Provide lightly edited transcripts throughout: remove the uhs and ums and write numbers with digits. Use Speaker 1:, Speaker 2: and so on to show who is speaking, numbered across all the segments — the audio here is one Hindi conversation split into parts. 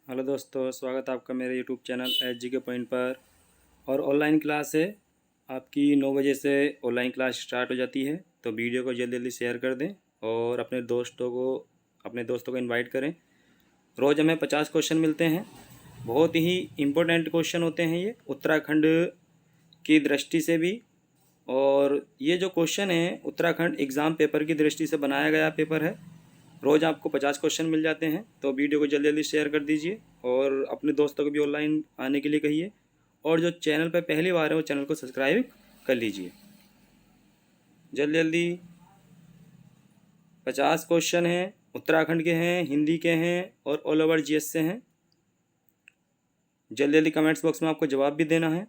Speaker 1: हेलो दोस्तों, स्वागत है आपका मेरे यूट्यूब चैनल SGK पॉइंट पर। और ऑनलाइन क्लास है आपकी 9 बजे से ऑनलाइन क्लास स्टार्ट हो जाती है। तो वीडियो को जल्दी जल्दी शेयर कर दें और अपने दोस्तों को इनवाइट करें। रोज़ हमें 50 क्वेश्चन मिलते हैं। बहुत ही इम्पोर्टेंट क्वेश्चन होते हैं ये उत्तराखंड की दृष्टि से भी। और ये जो क्वेश्चन है उत्तराखंड एग्ज़ाम पेपर की दृष्टि से बनाया गया पेपर है। रोज़ आपको 50 क्वेश्चन मिल जाते हैं। तो वीडियो को जल्दी जल्दी शेयर कर दीजिए और अपने दोस्तों को भी ऑनलाइन आने के लिए कहिए। और जो चैनल पर पहली बार है वो चैनल को सब्सक्राइब कर लीजिए जल्दी जल्दी। 50 क्वेश्चन हैं, उत्तराखंड के हैं, हिंदी के हैं और ऑल ओवर GS से हैं। जल्दी जल्दी कमेंट्स बॉक्स में आपको जवाब भी देना है।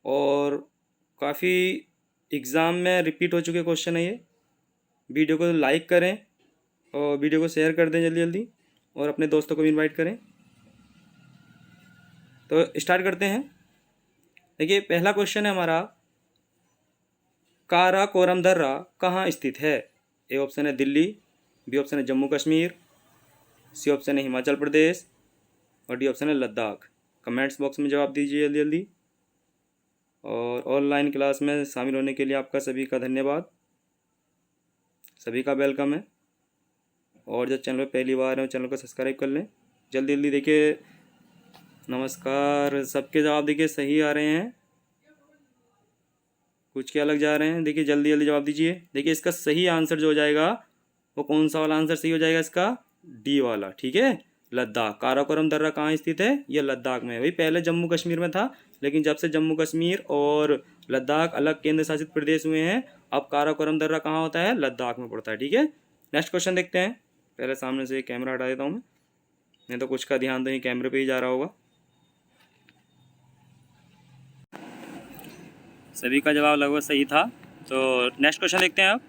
Speaker 1: और काफ़ी एग्ज़ाम में रिपीट हो चुके क्वेश्चन है ये। वीडियो को लाइक करें और वीडियो को शेयर कर दें जल्दी जल्दी और अपने दोस्तों को भी इनवाइट करें। तो स्टार्ट करते हैं। देखिए, पहला क्वेश्चन है हमारा, काराकोरम दर्रा कहाँ स्थित है? ए ऑप्शन है दिल्ली, बी ऑप्शन है जम्मू कश्मीर, सी ऑप्शन है हिमाचल प्रदेश और डी ऑप्शन है लद्दाख। कमेंट्स बॉक्स में जवाब दीजिए जल्दी जल्दी। और ऑनलाइन क्लास में शामिल होने के लिए आपका सभी का धन्यवाद, सभी का वेलकम है। और जो चैनल पर पहली बार है चैनल को सब्सक्राइब कर लें जल्दी जल्दी। देखिए, नमस्कार, सबके जवाब देखिए सही आ रहे हैं, कुछ के अलग जा रहे हैं। देखिए जल्दी जल्दी जवाब दीजिए। देखिए, इसका सही आंसर जो हो जाएगा वो कौन सा वाला आंसर सही हो जाएगा? इसका डी वाला, ठीक है, लद्दाख। काराकोरम दर्रा कहाँ स्थित है? ये लद्दाख में है। वही पहले जम्मू कश्मीर में था, लेकिन जब से जम्मू कश्मीर और लद्दाख अलग केंद्र शासित प्रदेश हुए हैं, अब काराकोरम दर्रा कहाँ होता है? लद्दाख में पड़ता है, ठीक है। नेक्स्ट क्वेश्चन देखते हैं। पहले सामने से कैमरा हटा देता हूँ मैं, नहीं तो कुछ का ध्यान तो नहीं कैमरे पर ही जा रहा होगा। सभी का जवाब लगभग सही था। तो नेक्स्ट क्वेश्चन देखते हैं आप।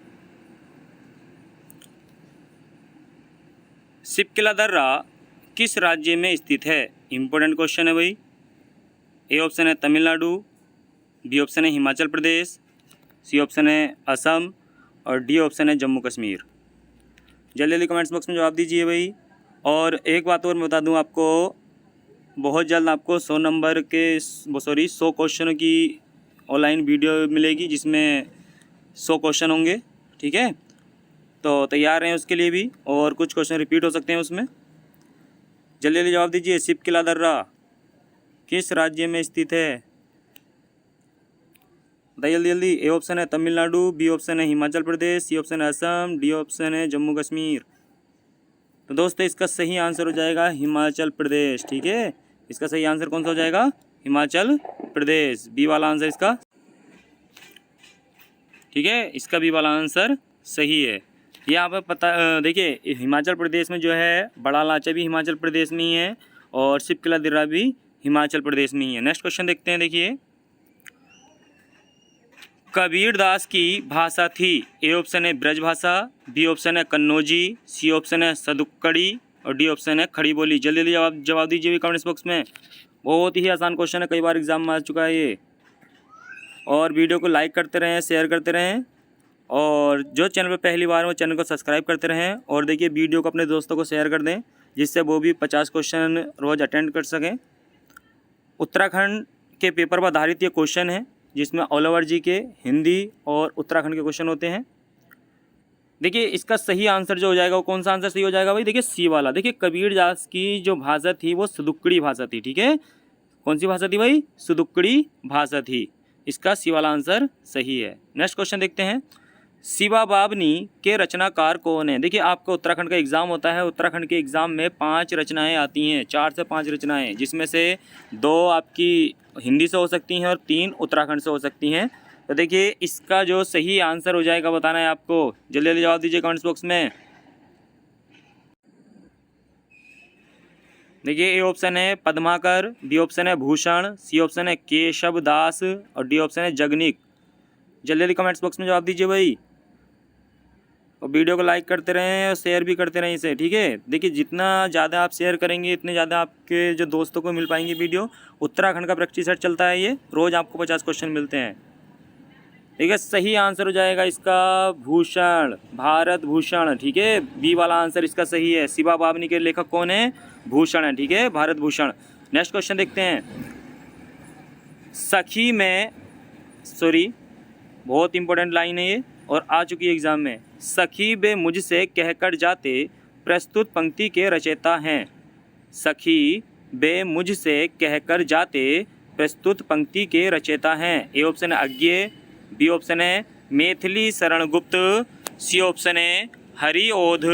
Speaker 1: शिपकिला दर्रा किस राज्य में स्थित है? इम्पोर्टेंट क्वेश्चन है भाई। ए ऑप्शन है तमिलनाडु, बी ऑप्शन है हिमाचल प्रदेश, सी ऑप्शन है असम और डी ऑप्शन है जम्मू कश्मीर। जल्दी जल्दी कमेंट्स बॉक्स में जवाब दीजिए भाई। और एक बात और मैं बता दूं आपको, बहुत जल्द आपको 100 क्वेश्चनों की ऑनलाइन वीडियो मिलेगी जिसमें 100 क्वेश्चन होंगे, ठीक है। तो तैयार रहें उसके लिए भी। और कुछ क्वेश्चन रिपीट हो सकते हैं उसमें। जल्दी जल्दी जवाब दीजिए। शिपकिला दर्रा किस राज्य में स्थित है? बताइए जल्दी जल्दी। ए ऑप्शन है तमिलनाडु, बी ऑप्शन है हिमाचल प्रदेश, सी ऑप्शन है असम, डी ऑप्शन है जम्मू कश्मीर। तो दोस्तों, इसका सही आंसर हो जाएगा हिमाचल प्रदेश, ठीक है। इसका सही आंसर कौन सा हो जाएगा? हिमाचल प्रदेश, बी वाला आंसर इसका, ठीक है। इसका बी वाला आंसर सही है। ये आप पता देखिए, हिमाचल प्रदेश में जो है बड़ा लाचा भी हिमाचल प्रदेश में ही है और शिपकिला दर्रा भी हिमाचल प्रदेश में ही है। नेक्स्ट क्वेश्चन देखते हैं। देखिए, कबीर दास की भाषा थी। ए ऑप्शन है ब्रज भाषा, बी ऑप्शन है कन्नौजी, सी ऑप्शन है सदुक्कड़ी और डी ऑप्शन है खड़ी बोली। जल्दी जल्दी जवाब दीजिए कमेंट्स बॉक्स में। बहुत ही आसान क्वेश्चन है, कई बार एग्जाम में आ चुका है ये। और वीडियो को लाइक करते रहें, शेयर करते रहें और जो चैनल पर पहली बार वो चैनल को सब्सक्राइब करते रहें। और देखिए, वीडियो को अपने दोस्तों को शेयर कर दें जिससे वो भी 50 क्वेश्चन रोज़ अटेंड कर सकें। उत्तराखंड के पेपर पर आधारित ये क्वेश्चन है जिसमें ऑल ओवर GK, हिंदी और उत्तराखंड के क्वेश्चन होते हैं। देखिए, इसका सही आंसर जो हो जाएगा वो कौन सा आंसर सही हो जाएगा भाई? देखिए, सी वाला। देखिए, कबीर दास की जो भाषा थी वो सदुक्कड़ी भाषा थी, ठीक है। कौन सी भाषा थी भाई? सदुक्कड़ी भाषा थी। इसका सी वाला आंसर सही है। नेक्स्ट क्वेश्चन देखते हैं। शिवा बावनी के रचनाकार कौन है? देखिए, आपका उत्तराखंड का एग्ज़ाम होता है। उत्तराखंड के एग्ज़ाम में 5 रचनाएं आती हैं, 4 से 5 रचनाएं, जिसमें से 2 आपकी हिंदी से हो सकती हैं और 3 उत्तराखंड से हो सकती हैं। तो देखिए, इसका जो सही आंसर हो जाएगा बताना है आपको। जल्दी जल्दी जवाब दीजिए कमेंट्स बॉक्स में। देखिए, ए ऑप्शन है पद्माकर, बी ऑप्शन है भूषण, सी ऑप्शन है केशव दास और डी ऑप्शन है जगनिक। जल्दी जल्दी कमेंट्स बॉक्स में जवाब दीजिए भाई। और वीडियो को लाइक करते रहें और शेयर भी करते रहें इसे, ठीक है। देखिए, जितना ज़्यादा आप शेयर करेंगे इतने ज़्यादा आपके जो दोस्तों को मिल पाएंगी वीडियो। उत्तराखंड का प्रैक्टिस सेट चलता है ये, रोज़ आपको 50 क्वेश्चन मिलते हैं। ठीक है, सही आंसर हो जाएगा इसका भूषण, भारत भूषण। ठीक है, बी वाला आंसर इसका सही है। शिवा बावनी के लेखक कौन है? भूषण है। ठीक है, भारत भूषण। नेक्स्ट क्वेश्चन देखते हैं। सखी में, सॉरी बहुत इंपॉर्टेंट लाइन है ये और आ चुकी है एग्जाम में। सखी बे मुझसे कहकर जाते प्रस्तुत पंक्ति के रचयिता हैं। सखी बे मुझसे कहकर जाते प्रस्तुत पंक्ति के रचयिता हैं। ए ऑप्शन है अज्ञेय, बी ऑप्शन है मैथिली शरण गुप्त, सी ऑप्शन है हरिओध,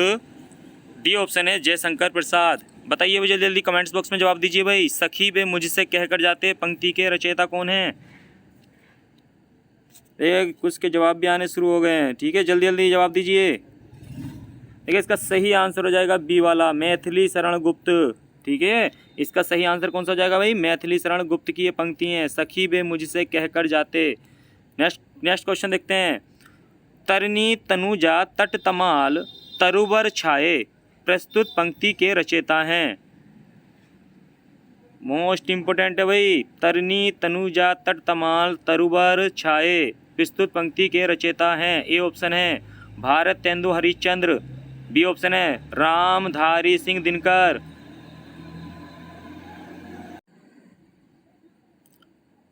Speaker 1: डी ऑप्शन है जयशंकर प्रसाद। बताइए मुझे जल्दी कमेंट्स बॉक्स में जवाब दीजिए भाई। सखी बे मुझसे कहकर जाते पंक्ति के रचयिता कौन हैं? कुछ के जवाब भी आने शुरू हो गए हैं। ठीक है, जल्दी जल्दी जवाब दीजिए। देखिए इसका सही आंसर हो जाएगा बी वाला, मैथिली शरण गुप्त। ठीक है, इसका सही आंसर कौन सा हो जाएगा भाई? मैथिली शरण गुप्त की ये पंक्ति हैं, सखी बे मुझसे कहकर जाते। नेक्स्ट क्वेश्चन देखते हैं। तरनी तनुजा तट तमाल तरुवर छाए प्रस्तुत पंक्ति के रचयिता हैं। मोस्ट इंपोर्टेंट है भाई। तरनी तनुजा तट तमाल तरुवर छाए प्रस्तुत पंक्ति के रचयिता हैं। ए ऑप्शन है भारत तेंदु हरिश्चंद्र, बी ऑप्शन है रामधारी सिंह दिनकर,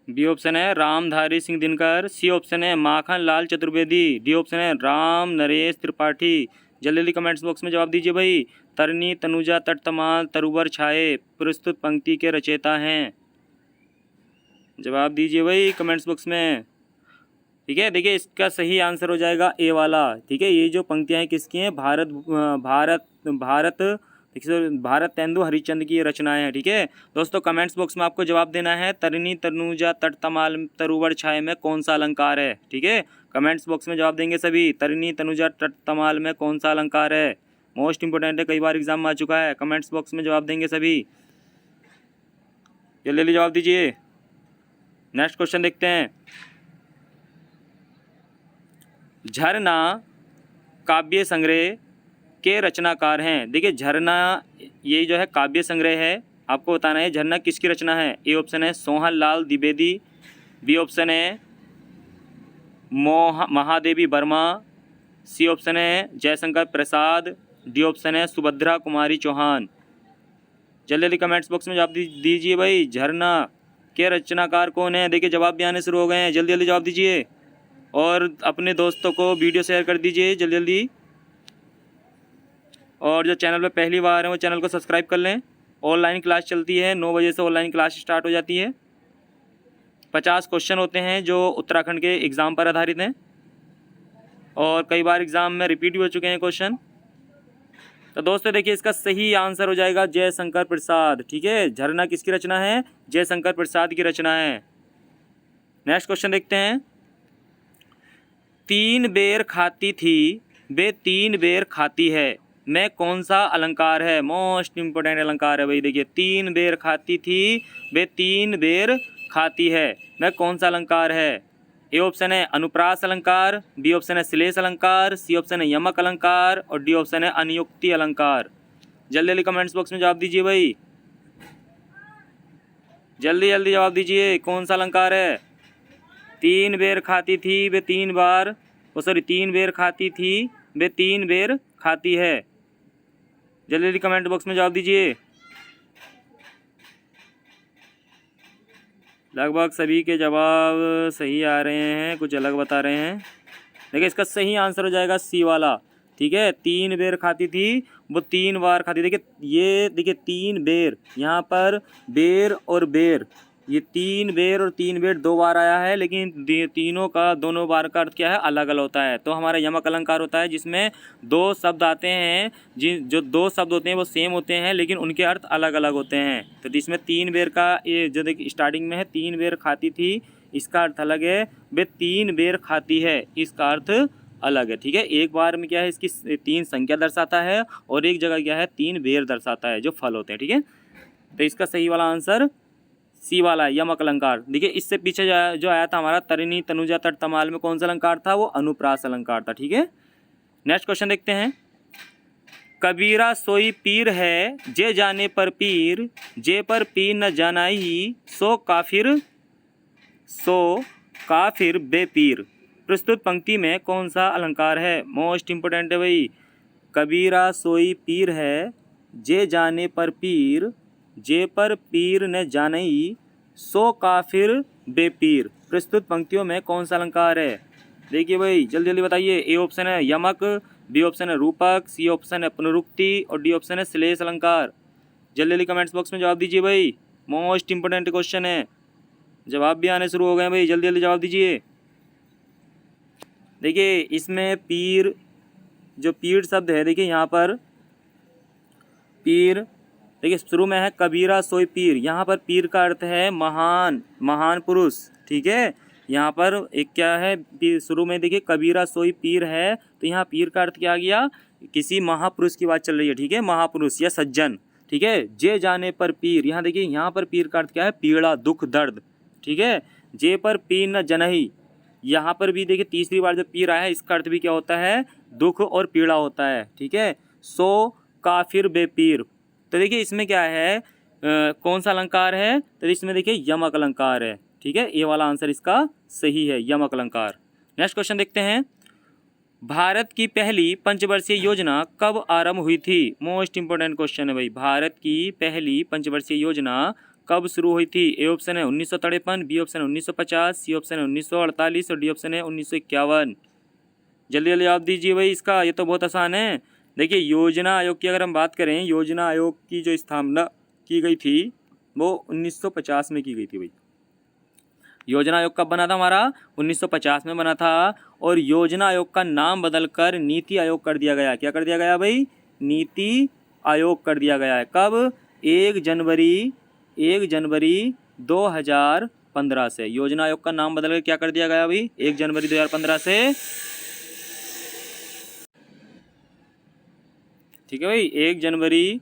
Speaker 1: बी ऑप्शन है रामधारी सिंह दिनकर, सी ऑप्शन है माखन लाल चतुर्वेदी, डी ऑप्शन है राम नरेश त्रिपाठी। जल्दी जल्दी कमेंट्स बॉक्स में जवाब दीजिए भाई। तरनी तनुजा तट तमाल तरुवर छाए प्रस्तुत पंक्ति के रचयिता हैं। जवाब दीजिए भाई कमेंट्स बॉक्स में। ठीक है, देखिए इसका सही आंसर हो जाएगा ए वाला। ठीक है, ये जो पंक्तियाँ हैं किसकी हैं? भारत तेंदु हरिश्चंद्र की रचनाएं हैं। ठीक है दोस्तों, कमेंट्स बॉक्स में आपको जवाब देना है तरनी तनुजा तट तमाल तरुवर छाए में कौन सा अलंकार है। ठीक है, कमेंट्स बॉक्स में जवाब देंगे सभी। तरनी तनुजा तट तमाल में कौन सा अलंकार है? मोस्ट इंपोर्टेंट है, कई बार एग्जाम में आ चुका है। कमेंट्स बॉक्स में जवाब देंगे सभी, जल्दी जल्दी जवाब दीजिए। नेक्स्ट क्वेश्चन देखते हैं। झरना काव्य संग्रह के रचनाकार हैं। देखिए झरना ये जो है काव्य संग्रह है, आपको बताना है झरना किसकी रचना है। ए ऑप्शन है सोहन लाल द्विवेदी, बी ऑप्शन है महादेवी वर्मा, सी ऑप्शन है जयशंकर प्रसाद, डी ऑप्शन है सुभद्रा कुमारी चौहान। जल्दी जल्दी कमेंट्स बॉक्स में जवाब दीजिए भाई। झरना के रचनाकार कौन है? देखिए जवाब भी आने शुरू हो गए हैं, जल्दी जल्दी जवाब दीजिए और अपने दोस्तों को वीडियो शेयर कर दीजिए जल्दी जल्दी। और जो चैनल पे पहली बार है वो चैनल को सब्सक्राइब कर लें। ऑनलाइन क्लास चलती है, 9 बजे से ऑनलाइन क्लास स्टार्ट हो जाती है। 50 क्वेश्चन होते हैं जो उत्तराखंड के एग्ज़ाम पर आधारित हैं और कई बार एग्ज़ाम में रिपीट भी हो चुके हैं क्वेश्चन। तो दोस्तों देखिए इसका सही आंसर हो जाएगा जयशंकर प्रसाद। ठीक है, झरना किसकी रचना है? जयशंकर प्रसाद की रचना है। नेक्स्ट क्वेश्चन देखते हैं। 3 बेर खाती थी वे 3 बेर खाती है मैं कौन सा अलंकार है? मोस्ट इंपोर्टेंट अलंकार है भाई। देखिए 3 बेर खाती थी वे 3 बेर खाती है मैं कौन सा अलंकार है? ए ऑप्शन है अनुप्रास अलंकार, बी ऑप्शन है श्लेष अलंकार, सी ऑप्शन है यमक अलंकार और डी ऑप्शन है अनियुक्ति अलंकार। जल्दी जल्दी कमेंट्स बॉक्स में जवाब दीजिए भाई, जल्दी जल्दी जवाब दीजिए। कौन सा अलंकार है? 3 बेर खाती थी वे 3 बेर खाती थी वे 3 बेर खाती है। जल्दी जल्दी कमेंट बॉक्स में जवाब दीजिए। लगभग सभी के जवाब सही आ रहे हैं, कुछ अलग बता रहे हैं। देखिए इसका सही आंसर हो जाएगा सी वाला। ठीक है, 3 बेर खाती थी वो 3 बार खाती। देखिए 3 बेर, यहाँ पर बेर और बेर, ये 3 बेर और 3 बेर 2 बार आया है, लेकिन तीनों का दोनों बार का अर्थ क्या है? अलग अलग होता है। तो हमारा यमक अलंकार होता है जिसमें 2 शब्द आते हैं, जो 2 शब्द होते हैं वो सेम होते हैं लेकिन उनके अर्थ अलग अलग होते हैं। तो जिसमें 3 बेर का ये जो देखिए स्टार्टिंग में है 3 बेर खाती थी, इसका अर्थ अलग है। वे 3 बेर खाती है, इसका अर्थ अलग है। ठीक है, एक बार में क्या है इसकी 3 संख्या दर्शाता है और एक जगह क्या है 3 बेर दर्शाता है जो फल होते हैं। ठीक है, तो इसका सही वाला आंसर सी वाला यमक अलंकार। देखिए इससे पीछे जो आया था हमारा तरनी तनुजा तट तमाल में कौन सा अलंकार था? वो अनुप्रास अलंकार था। ठीक है, नेक्स्ट क्वेश्चन देखते हैं। कबीरा सोई पीर है जे जाने पर पीर, जे पर पीर न जानाई सो काफिर बेपीर। प्रस्तुत पंक्ति में कौन सा अलंकार है? मोस्ट इंपोर्टेंट है भाई। कबीरा सोई पीर है, जे जाने पर पीर, जे पर पीर न जानई, सो काफिर बेपीर। प्रस्तुत पंक्तियों में कौन सा अलंकार है? देखिए भाई जल्दी जल्दी बताइए। ए ऑप्शन है यमक, बी ऑप्शन है रूपक, सी ऑप्शन है पुनरुक्ति और डी ऑप्शन है श्लेष अलंकार। जल्दी जल्दी कमेंट्स बॉक्स में जवाब दीजिए भाई। मोस्ट इंपोर्टेंट क्वेश्चन है, जवाब भी आने शुरू हो गए भाई, जल्दी जल्दी जवाब दीजिए। देखिए इसमें पीर, जो पीर शब्द है, देखिए यहाँ पर पीर, देखिए शुरू में है कबीरा सोई पीर, यहाँ पर पीर का अर्थ है महान, महान पुरुष। ठीक है, यहाँ पर एक क्या है, शुरू में देखिए कबीरा सोई पीर है, तो यहाँ पीर का अर्थ क्या आ गया? किसी महापुरुष की बात चल रही है। ठीक है, महापुरुष या सज्जन। ठीक है, जे जाने पर पीर, यहाँ देखिए यहाँ पर पीर का अर्थ क्या है? पीड़ा, दुख, दर्द। ठीक है, जे पर पीर न जनही, यहाँ पर भी देखिए तीसरी बार जब पीर आया है, इसका अर्थ भी क्या होता है? दुख और पीड़ा होता है। ठीक है, सो काफिर बेपीर, तो देखिए इसमें क्या है, कौन सा अलंकार है? तो इसमें देखिए यमक अलंकार है। ठीक है, ये वाला आंसर इसका सही है, यमक अलंकार। नेक्स्ट क्वेश्चन देखते हैं। भारत की पहली पंचवर्षीय योजना कब आरंभ हुई थी? मोस्ट इंपोर्टेंट क्वेश्चन है भाई। भारत की पहली पंचवर्षीय योजना कब शुरू हुई थी? ए ऑप्शन है 1953, बी ऑप्शन है 1950, सी ऑप्शन है 1948 और डी ऑप्शन है 1951। जल्दी जल्दी आप दीजिए भाई इसका, ये तो बहुत आसान है। देखिए योजना आयोग की अगर हम बात करें, योजना आयोग की जो स्थापना की गई थी वो 1950 में की गई थी भाई। योजना आयोग कब बना था हमारा? 1950 में बना था। और योजना आयोग का नाम बदलकर नीति आयोग कर दिया गया। क्या कर दिया गया भाई? नीति आयोग कर दिया गया है। कब? 1 जनवरी 2015 से योजना आयोग का नाम बदलकर क्या कर दिया गया भाई? 1 जनवरी 2015 से। ठीक है भाई, 1 जनवरी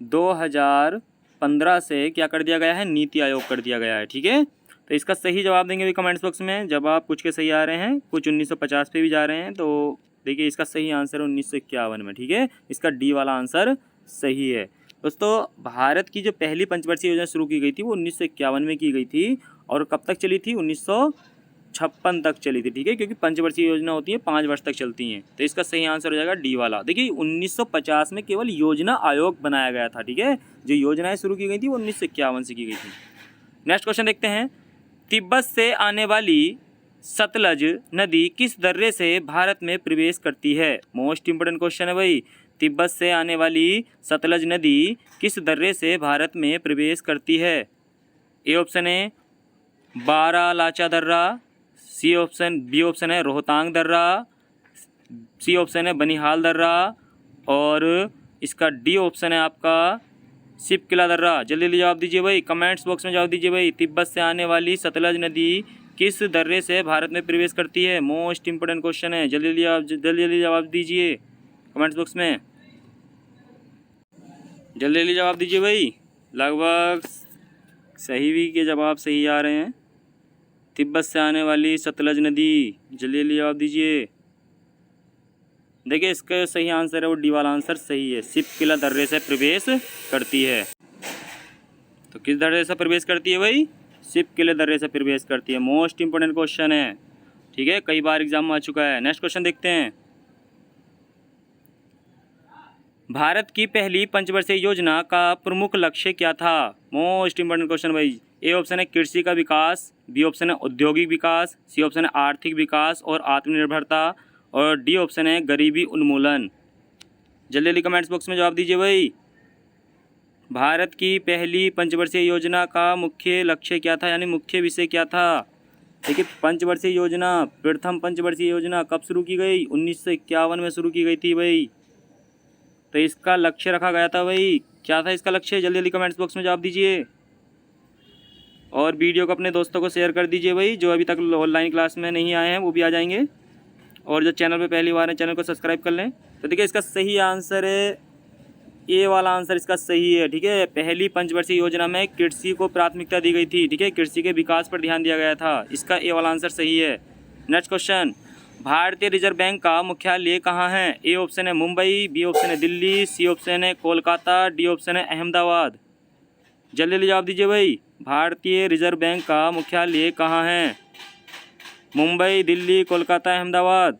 Speaker 1: 2015 से क्या कर दिया गया है? नीति आयोग कर दिया गया है। ठीक है, तो इसका सही जवाब देंगे भी कमेंट्स बॉक्स में। जवाब कुछ के सही आ रहे हैं, कुछ 1950 पे भी जा रहे हैं, तो देखिए इसका सही आंसर है 1951 में। ठीक है, इसका डी वाला आंसर सही है। दोस्तों भारत की जो पहली पंचवर्षीय योजना शुरू की गई थी वो 1951 में की गई थी और कब तक चली थी? 1956 तक चली थी। ठीक है, क्योंकि पंचवर्षीय योजना होती है 5 वर्ष तक चलती हैं, तो इसका सही आंसर हो जाएगा डी वाला। देखिए 1950 में केवल योजना आयोग बनाया गया था। ठीक है, जो योजनाएं शुरू की गई थी वो 1951 से की गई थी। नेक्स्ट क्वेश्चन देखते हैं। तिब्बत से आने वाली सतलज नदी किस दर्रे से भारत में प्रवेश करती है? मोस्ट इंपोर्टेंट क्वेश्चन है भाई। तिब्बत से आने वाली सतलज नदी किस दर्रे से भारत में प्रवेश करती है? ए ऑप्शन है बारालाचा दर्रा, बी ऑप्शन है रोहतांग दर्रा, सी ऑप्शन है बनिहाल दर्रा और इसका डी ऑप्शन है आपका शिप किला दर्रा। जल्दी जल्दी जवाब दीजिए भाई, कमेंट्स बॉक्स में जवाब दीजिए भाई। तिब्बत से आने वाली सतलज नदी किस दर्रे से भारत में प्रवेश करती है? मोस्ट इंपोर्टेंट क्वेश्चन है, जल्दी जल्दी जवाब दीजिए कमेंट्स बॉक्स में, जल्दी जल्दी जवाब दीजिए भाई। लगभग सही भी के जवाब सही आ रहे हैं। तिब्बत से आने वाली सतलज नदी, जल्दी जल्दी जवाब दीजिए। देखिए इसका सही आंसर है वो डी वाला आंसर सही है, शिप किला दर्रे से प्रवेश करती है। तो किस दर्रे से प्रवेश करती है भाई? शिप किले दर्रे से प्रवेश करती है। मोस्ट इंपोर्टेंट क्वेश्चन है। ठीक है, कई बार एग्जाम में आ चुका है। नेक्स्ट क्वेश्चन देखते हैं। भारत की पहली पंचवर्षीय योजना का प्रमुख लक्ष्य क्या था? मोस्ट इंपोर्टेंट क्वेश्चन भाई। ए ऑप्शन है कृषि का विकास, बी ऑप्शन है औद्योगिक विकास, सी ऑप्शन है आर्थिक विकास और आत्मनिर्भरता और डी ऑप्शन है गरीबी उन्मूलन। जल्दी जल्दी कमेंट्स बॉक्स में जवाब दीजिए भाई। भारत की पहली पंचवर्षीय योजना का मुख्य लक्ष्य क्या था, यानी मुख्य विषय क्या था? देखिए पंचवर्षीय योजना, प्रथम पंचवर्षीय योजना कब शुरू की गई? 1951 में शुरू की गई थी भाई। तो इसका लक्ष्य रखा गया था भाई, क्या था इसका लक्ष्य? जल्दी जल्दी कमेंट्स बॉक्स में जवाब दीजिए और वीडियो को अपने दोस्तों को शेयर कर दीजिए भाई। जो अभी तक ऑनलाइन क्लास में नहीं आए हैं वो भी आ जाएंगे और जो चैनल पे पहली बार है चैनल को सब्सक्राइब कर लें। तो देखिए इसका सही आंसर है ए वाला आंसर इसका सही है। ठीक है, पहली पंचवर्षीय योजना में कृषि को प्राथमिकता दी गई थी। ठीक है, कृषि के विकास पर ध्यान दिया गया था। इसका ए वाला आंसर सही है। Next question. भारतीय रिजर्व बैंक का मुख्यालय कहाँ है? ए ऑप्शन है मुंबई, बी ऑप्शन है दिल्ली, सी ऑप्शन है कोलकाता, डी ऑप्शन है अहमदाबाद। जल्दी जल्दी जवाब दीजिए भाई। भारतीय रिजर्व बैंक का मुख्यालय कहाँ है? मुंबई, दिल्ली, कोलकाता, अहमदाबाद।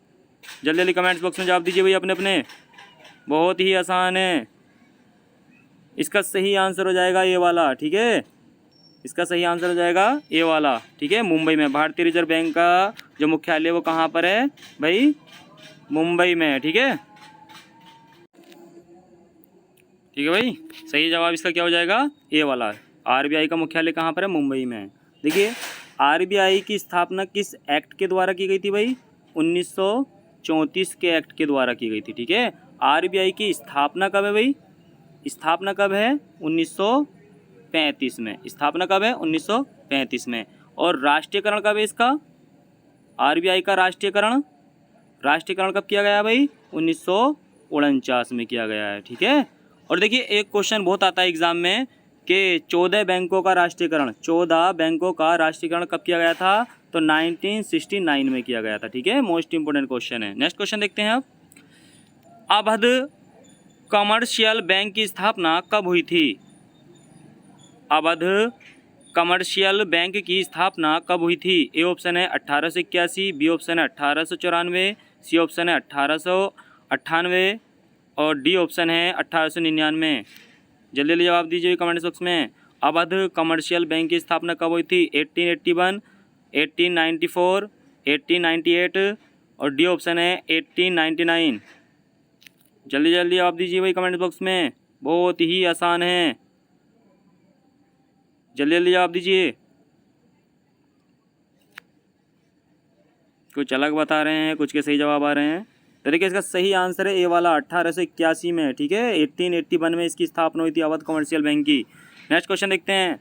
Speaker 1: जल्दी जल्दी कमेंट्स बॉक्स में जवाब दीजिए भाई अपने अपने। बहुत ही आसान है। इसका सही आंसर हो जाएगा ये वाला, ठीक है। इसका सही आंसर हो जाएगा ये वाला, ठीक है। मुंबई में भारतीय रिजर्व बैंक का जो मुख्यालय वो कहाँ पर है भाई? मुंबई में है, ठीक है। ठीक है भाई, सही जवाब इसका क्या हो जाएगा? ए वाला। आरबीआई का मुख्यालय कहाँ पर है? मुंबई में। देखिए, आरबीआई की स्थापना किस एक्ट के द्वारा की गई थी भाई? 1934 के एक्ट के द्वारा की गई थी, ठीक है। आरबीआई की स्थापना कब है भाई? स्थापना कब है? 1935 में। स्थापना कब है? 1935 में। और राष्ट्रीयकरण कब है इसका? आरबीआई का राष्ट्रीयकरण कब किया गया भाई? 1949 में किया गया है, ठीक है। और देखिए, एक क्वेश्चन बहुत आता है एग्जाम में कि 14 बैंकों का राष्ट्रीयकरण कब किया गया था? तो 1969 में किया गया था, ठीक है। मोस्ट इंपोर्टेंट क्वेश्चन है। नेक्स्ट क्वेश्चन देखते हैं अब। अवध कमर्शियल बैंक की स्थापना कब हुई थी? अवध कमर्शियल बैंक की स्थापना कब हुई थी? ए ऑप्शन है 1881, बी ऑप्शन है 1894, सी ऑप्शन है 1898 और डी ऑप्शन है 1899। जल्दी जल्दी जवाब दीजिए कमेंट बॉक्स में। अवध कमर्शियल बैंक की स्थापना कब हुई थी? 1881, 1894, 1898 और डी ऑप्शन है 1899। जल्दी जल्दी जवाब दीजिए भाई कमेंट बॉक्स में, बहुत ही आसान है। जल्दी जल्दी जवाब दीजिए। कुछ अलग बता रहे हैं, कुछ के सही जवाब आ रहे हैं। तो देखिए, इसका सही आंसर है ए वाला, 1881 में, ठीक है। 1881 में इसकी स्थापना हुई थी अवध कमर्शियल बैंक की। नेक्स्ट क्वेश्चन देखते हैं।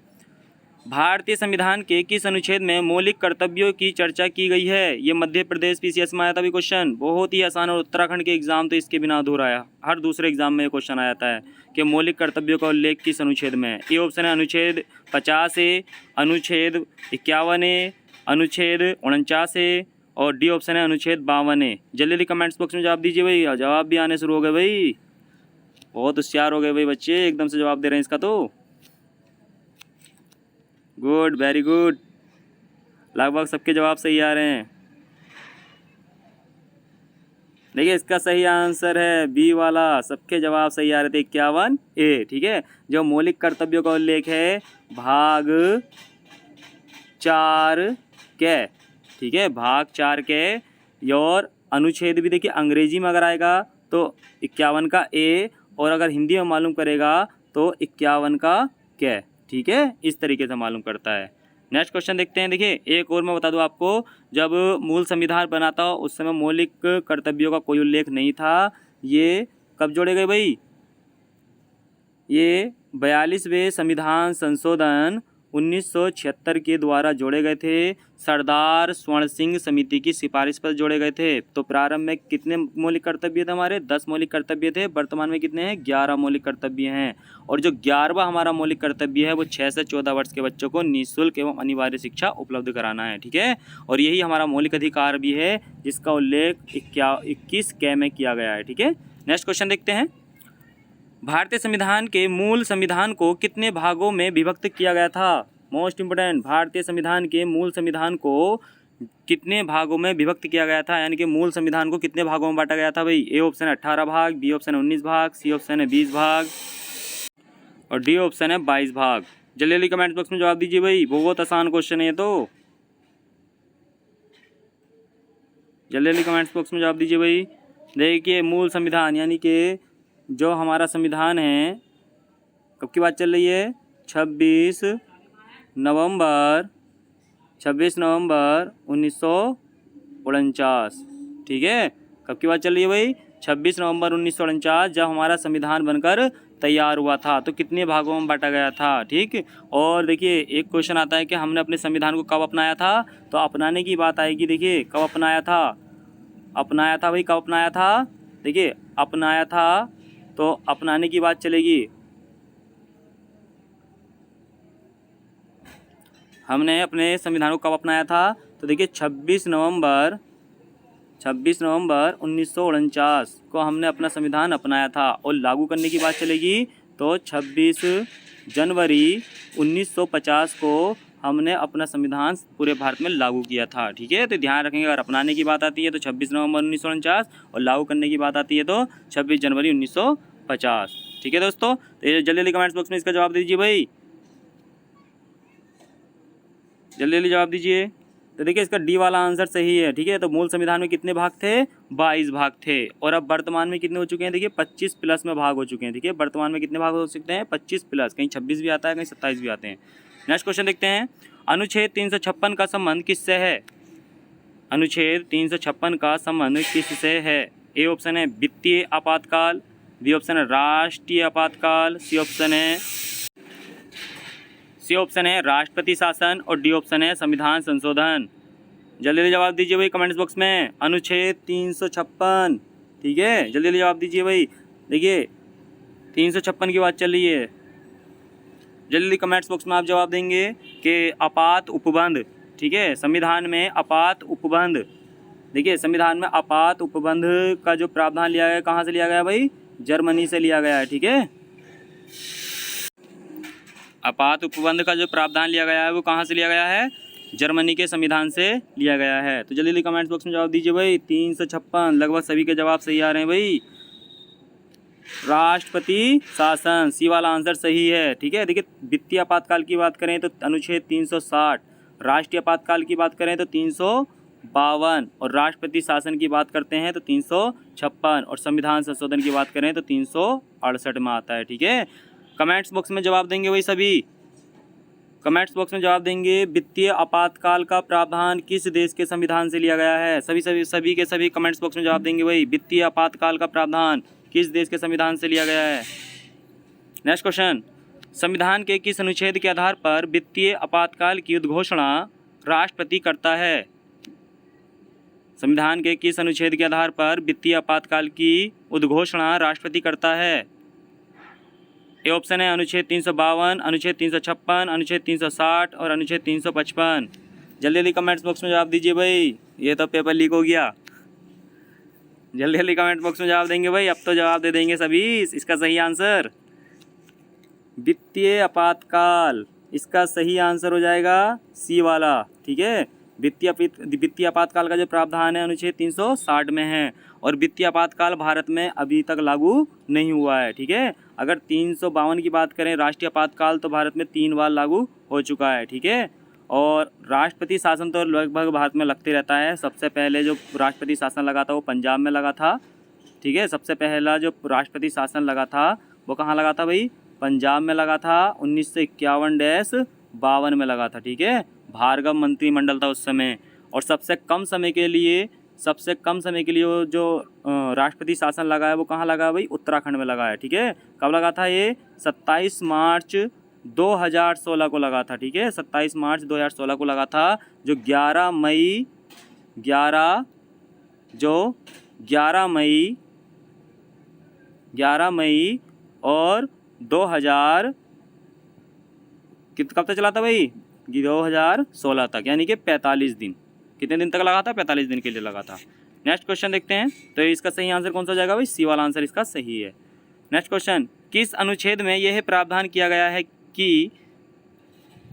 Speaker 1: भारतीय संविधान के किस अनुच्छेद में मौलिक कर्तव्यों की चर्चा की गई है? ये मध्य प्रदेश पीसीएस में आया था भी क्वेश्चन, बहुत ही आसान। और उत्तराखंड के एग्जाम तो इसके बिना अधूरा है। हर दूसरे एग्जाम में ये क्वेश्चन आ जाता है कि मौलिक कर्तव्यों का उल्लेख किस अनुच्छेद में है। ए ऑप्शन है अनुच्छेद 50 ए, अनुच्छेद 51 ए, अनुच्छेद 49 ए और डी ऑप्शन है अनुच्छेद 52 ए। जल्दी जल्दी कमेंट्स बॉक्स में जवाब दीजिए भाई। जवाब भी आने शुरू हो गए भाई, बहुत होशियार हो गए भाई बच्चे, एकदम से जवाब दे रहे हैं इसका तो। गुड, वेरी गुड, लगभग सबके जवाब सही आ रहे हैं। देखिए, इसका सही आंसर है बी वाला, सबके जवाब सही आ रहे थे, 51 ए, ठीक है। जो मौलिक कर्तव्यों का उल्लेख है भाग 4 के, ठीक है, भाग 4 के। और अनुच्छेद भी देखिए अंग्रेजी में अगर आएगा तो 51 का ए, और अगर हिंदी में मालूम करेगा तो 51 का के, ठीक है। इस तरीके से मालूम करता है। नेक्स्ट क्वेश्चन देखते हैं। देखिए, एक और मैं बता दूं आपको, जब मूल संविधान बना था उस समय मौलिक कर्तव्यों का कोई उल्लेख नहीं था। ये कब जोड़े गए भाई? ये 42वें संविधान संशोधन 1976 के द्वारा जोड़े गए थे। सरदार स्वर्ण सिंह समिति की सिफारिश पर जोड़े गए थे। तो प्रारंभ में कितने मौलिक कर्तव्य थे हमारे? 10 मौलिक कर्तव्य थे। वर्तमान में कितने हैं? 11 मौलिक कर्तव्य हैं। और जो 11वां हमारा मौलिक कर्तव्य है वो 6 से 14 वर्ष के बच्चों को निःशुल्क एवं अनिवार्य शिक्षा उपलब्ध कराना है, ठीक है। और यही हमारा मौलिक अधिकार भी है, जिसका उल्लेख 21 के में किया गया है, ठीक है। नेक्स्ट क्वेश्चन देखते हैं। भारतीय संविधान के मूल संविधान को कितने भागों में विभक्त किया गया था? मोस्ट इंपोर्टेंट, भारतीय संविधान के मूल संविधान को कितने भागों में विभक्त किया गया था, यानी कि मूल संविधान को कितने भागों में बांटा गया था भाई? ए ऑप्शन है 18 भाग, बी ऑप्शन है 19 भाग, सी ऑप्शन है 20 भाग और डी ऑप्शन है 22 भाग। जल्दी जल्दी कमेंट बॉक्स में जवाब दीजिए भाई, बहुत आसान क्वेश्चन है ये तो। जल्दी जल्दी कमेंट्स बॉक्स में जवाब दीजिए भाई। देखिए, मूल संविधान यानी कि जो हमारा संविधान है, कब की बात चल रही है? 26 नवंबर 1949, ठीक है। कब की बात चल रही है भाई? 26 नवंबर 1949, जब हमारा संविधान बनकर तैयार हुआ था। तो कितने भागों में बांटा गया था, ठीक। और देखिए, एक क्वेश्चन आता है कि हमने अपने संविधान को कब अपनाया था? तो अपनाने की बात आएगी। देखिए, कब अपनाया था? अपनाया था भाई, कब अपनाया था? देखिए, अपनाया था तो अपनाने की बात चलेगी। हमने अपने संविधान को कब अपनाया था? तो देखिए, 26 नवंबर 1949 को हमने अपना संविधान अपनाया था। और लागू करने की बात चलेगी तो 26 जनवरी 1950 को हमने अपना संविधान पूरे भारत में लागू किया था। ठीक है, तो ध्यान रखेंगे, अगर अपनाने की बात आती है तो 26 नवंबर 1949 और लागू करने की बात आती है तो 26 जनवरी 1950। ठीक है दोस्तों, तो ये जल्दी जल्दी कमेंट्स बॉक्स में इसका जवाब दीजिए भाई, जल्दी जल्दी जवाब दीजिए। तो देखिए इसका डी वाला आंसर सही है। ठीक है, तो मूल संविधान में कितने भाग थे? 22 भाग थे, और अब वर्तमान में कितने हो चुके हैं? देखिए 25 प्लस में भाग हो चुके हैं। ठीक है, वर्तमान में कितने भाग हो सकते हैं? 25 प्लस, कहीं 26 भी आता है, कहीं 27 भी आते हैं। नेक्स्ट क्वेश्चन देखते हैं, अनुच्छेद 356 का संबंध किससे है? अनुच्छेद 356 का संबंध किससे है? ए ऑप्शन है वित्तीय आपातकाल, बी ऑप्शन है राष्ट्रीय आपातकाल, सी ऑप्शन है राष्ट्रपति शासन, और डी ऑप्शन है संविधान संशोधन। जल्दी जल्दी जवाब दीजिए भाई कमेंट्स बॉक्स में। अनुच्छेद 356, ठीक है, जल्दी जल्दी जवाब दीजिए भाई। देखिए 356 की बात चल रही है, जल्दी जल्दी कमेंट्स बॉक्स में आप जवाब देंगे कि आपात उपबंध। ठीक है, संविधान में आपात उपबंध, देखिए संविधान में आपात उपबंध का जो प्रावधान लिया गया, कहाँ से लिया गया भाई? जर्मनी से लिया गया है। ठीक है, आपात उपबंध का जो प्रावधान लिया गया है वो कहाँ से लिया गया है? जर्मनी के संविधान से लिया गया है। तो जल्दी जल्दी कमेंट्स बॉक्स में जवाब दीजिए भाई। 356, लगभग सभी के जवाब सही आ रहे हैं भाई। राष्ट्रपति शासन, सी वाला आंसर सही है। ठीक है, देखिए वित्तीय आपातकाल की बात करें तो अनुच्छेद 360, राष्ट्रीय आपातकाल की बात करें तो 352, और राष्ट्रपति शासन की बात करते हैं तो 356, और संविधान संशोधन की बात करें तो 368 में आता है। ठीक है, कमेंट्स बॉक्स में जवाब देंगे वही सभी, कमेंट्स बॉक्स में जवाब देंगे। वित्तीय आपातकाल का प्रावधान किस देश के संविधान से लिया गया है? सभी के सभी कमेंट्स बॉक्स में जवाब देंगे वही, वित्तीय आपातकाल का प्रावधान किस देश के संविधान से लिया गया है? नेक्स्ट क्वेश्चन, संविधान के किस अनुच्छेद के आधार पर वित्तीय आपातकाल की उद्घोषणा राष्ट्रपति करता है? संविधान के किस अनुच्छेद के आधार पर वित्तीय आपातकाल की उद्घोषणा राष्ट्रपति करता है? ए ऑप्शन है अनुच्छेद 352, अनुच्छेद 356, अनुच्छेद 360 और अनुच्छेद 355। जल्दी जल्दी कमेंट्स बॉक्स में जवाब दीजिए भाई, ये तो पेपर लीक हो गया। जल्दी जल्दी कमेंट बॉक्स में जवाब देंगे भाई, अब तो जवाब दे देंगे सभी। इसका सही आंसर वित्तीय आपातकाल, इसका सही आंसर हो जाएगा सी वाला। ठीक है, वित्तीय आपातकाल का जो प्रावधान है अनुच्छेद 360 में है, और वित्तीय आपातकाल भारत में अभी तक लागू नहीं हुआ है। ठीक है, अगर 352 की बात करें राष्ट्रीय आपातकाल, तो भारत में 3 बार लागू हो चुका है। ठीक है, और राष्ट्रपति शासन तो लगभग भारत में लगते रहता है। सबसे पहले जो राष्ट्रपति शासन लगा था वो पंजाब में लगा था। ठीक है, सबसे पहला जो राष्ट्रपति शासन लगा था वो कहाँ लगा था भाई? पंजाब में लगा था, 1951-52 में लगा था। ठीक है, भार्गव मंत्रिमंडल था उस समय। और सबसे कम समय के लिए वो जो राष्ट्रपति शासन लगा है वो कहाँ लगा है भाई? उत्तराखंड में लगा है। ठीक है, कब लगा था ये? 27 मार्च 2016 को लगा था। ठीक है, 27 मार्च 2016 को लगा था, जो 11 मई और 2000 कब तक चला था भाई? 2016 तक, यानी कि 45 दिन। कितने दिन तक लगा था? 45 दिन के लिए लगा था। नेक्स्ट क्वेश्चन देखते हैं, तो इसका सही आंसर कौन सा हो जाएगा भाई? सी वाला आंसर इसका सही है। नेक्स्ट क्वेश्चन, किस अनुच्छेद में यह प्रावधान किया गया है कि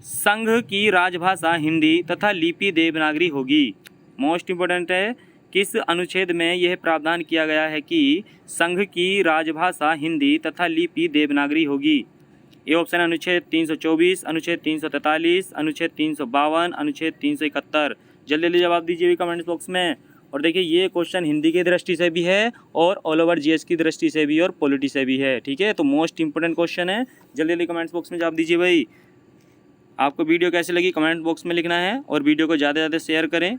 Speaker 1: संघ की राजभाषा हिंदी तथा लिपि देवनागरी होगी? मोस्ट इम्पोर्टेंट है, किस अनुच्छेद में यह प्रावधान किया गया है कि संघ की राजभाषा हिंदी तथा लिपि देवनागरी होगी? ए ऑप्शन है अनुच्छेद 324, अनुच्छेद 343, अनुच्छेद 352, अनुच्छेद 371। जल्दी जल्दी जवाब दीजिए कमेंट बॉक्स में। और देखिए ये क्वेश्चन हिंदी की दृष्टि से भी है और ऑल ओवर जीएस की दृष्टि से भी और पॉलिटी से भी है। ठीक है, तो मोस्ट इंपोर्टेंट क्वेश्चन है। जल्दी जल्दी कमेंट्स बॉक्स में जवाब दीजिए भाई। आपको वीडियो कैसी लगी कमेंट बॉक्स में लिखना है, और वीडियो को ज़्यादा से ज़्यादा शेयर करें,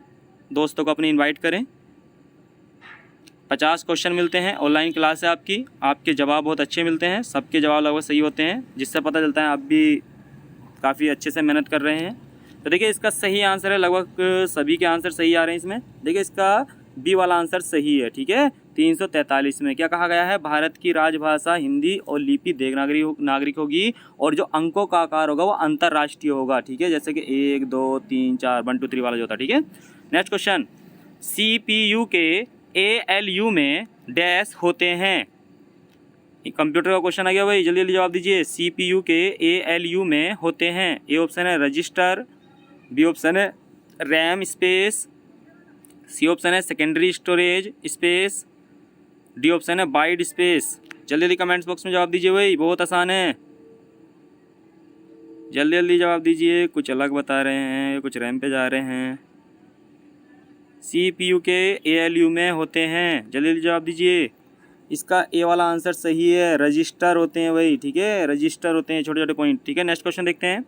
Speaker 1: दोस्तों को अपने इन्वाइट करें। 50 क्वेश्चन मिलते हैं, ऑनलाइन क्लास है आपकी, आपके जवाब बहुत अच्छे मिलते हैं, सबके जवाब लगभग सही होते हैं, जिससे पता चलता है आप भी काफ़ी अच्छे से मेहनत कर रहे हैं। तो देखिए इसका सही आंसर है, लगभग सभी के आंसर सही आ रहे हैं इसमें। देखिए इसका बी वाला आंसर सही है। ठीक है, 343 में क्या कहा गया है? भारत की राजभाषा हिंदी और लिपि देवनागरिक होगी, और जो अंकों का आकार होगा वो अंतर्राष्ट्रीय होगा। ठीक है, जैसे कि 1 2 3 4 1 2 3 वाला जो था। ठीक है, नेक्स्ट क्वेश्चन, CPU के ALU में डैश होते हैं? कंप्यूटर का क्वेश्चन आ गया भाई, जल्दी जल्दी जवाब दीजिए। CPU के ALU में होते हैं। ए ऑप्शन है रजिस्टर, बी ऑप्शन है रैम स्पेस, सी ऑप्शन है secondary storage space, D option है बाइट स्पेस। जल्दी जल्दी कमेंट्स बॉक्स में जवाब दीजिए भाई, बहुत आसान है, जल्दी जल्दी जवाब दीजिए। कुछ अलग बता रहे हैं, कुछ रैम पे जा रहे हैं। CPU के ALU में होते हैं, जल्दी जल्दी जवाब दीजिए। इसका ए वाला आंसर सही है, रजिस्टर होते हैं भाई, ठीक है, रजिस्टर होते हैं, छोटे छोटे पॉइंट, ठीक है। नेक्स्ट क्वेश्चन देखते हैं।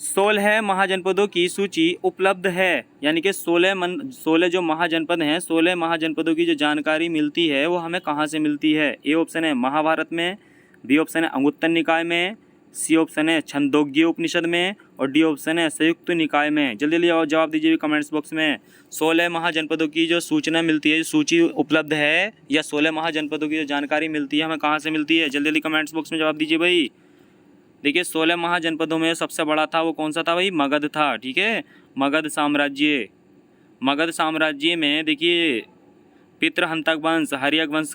Speaker 1: 16 महाजनपदों की सूची उपलब्ध है, यानी कि 16 जो महाजनपद हैं, 16 महाजनपदों की जो जानकारी मिलती है वो हमें कहाँ से मिलती है। ए ऑप्शन है महाभारत में, बी ऑप्शन है अंगुत्तर निकाय में, सी ऑप्शन है छंदोग्य उपनिषद में और डी ऑप्शन है संयुक्त निकाय में। जल्दी जल्दी जवाब दीजिए कमेंट्स बॉक्स में। 16 महाजनपदों की जो सूचना मिलती है, जो सूची उपलब्ध है, या 16 महाजनपदों की जो जानकारी मिलती है हमें कहाँ से मिलती है, जल्दी जल्दी कमेंट्स बॉक्स में जवाब दीजिए भाई। देखिए 16 महाजनपदों में सबसे बड़ा था वो कौन सा था भाई, मगध था, ठीक है, मगध साम्राज्य। मगध साम्राज्य में देखिए पितृहंतक वंश, हर्यक वंश,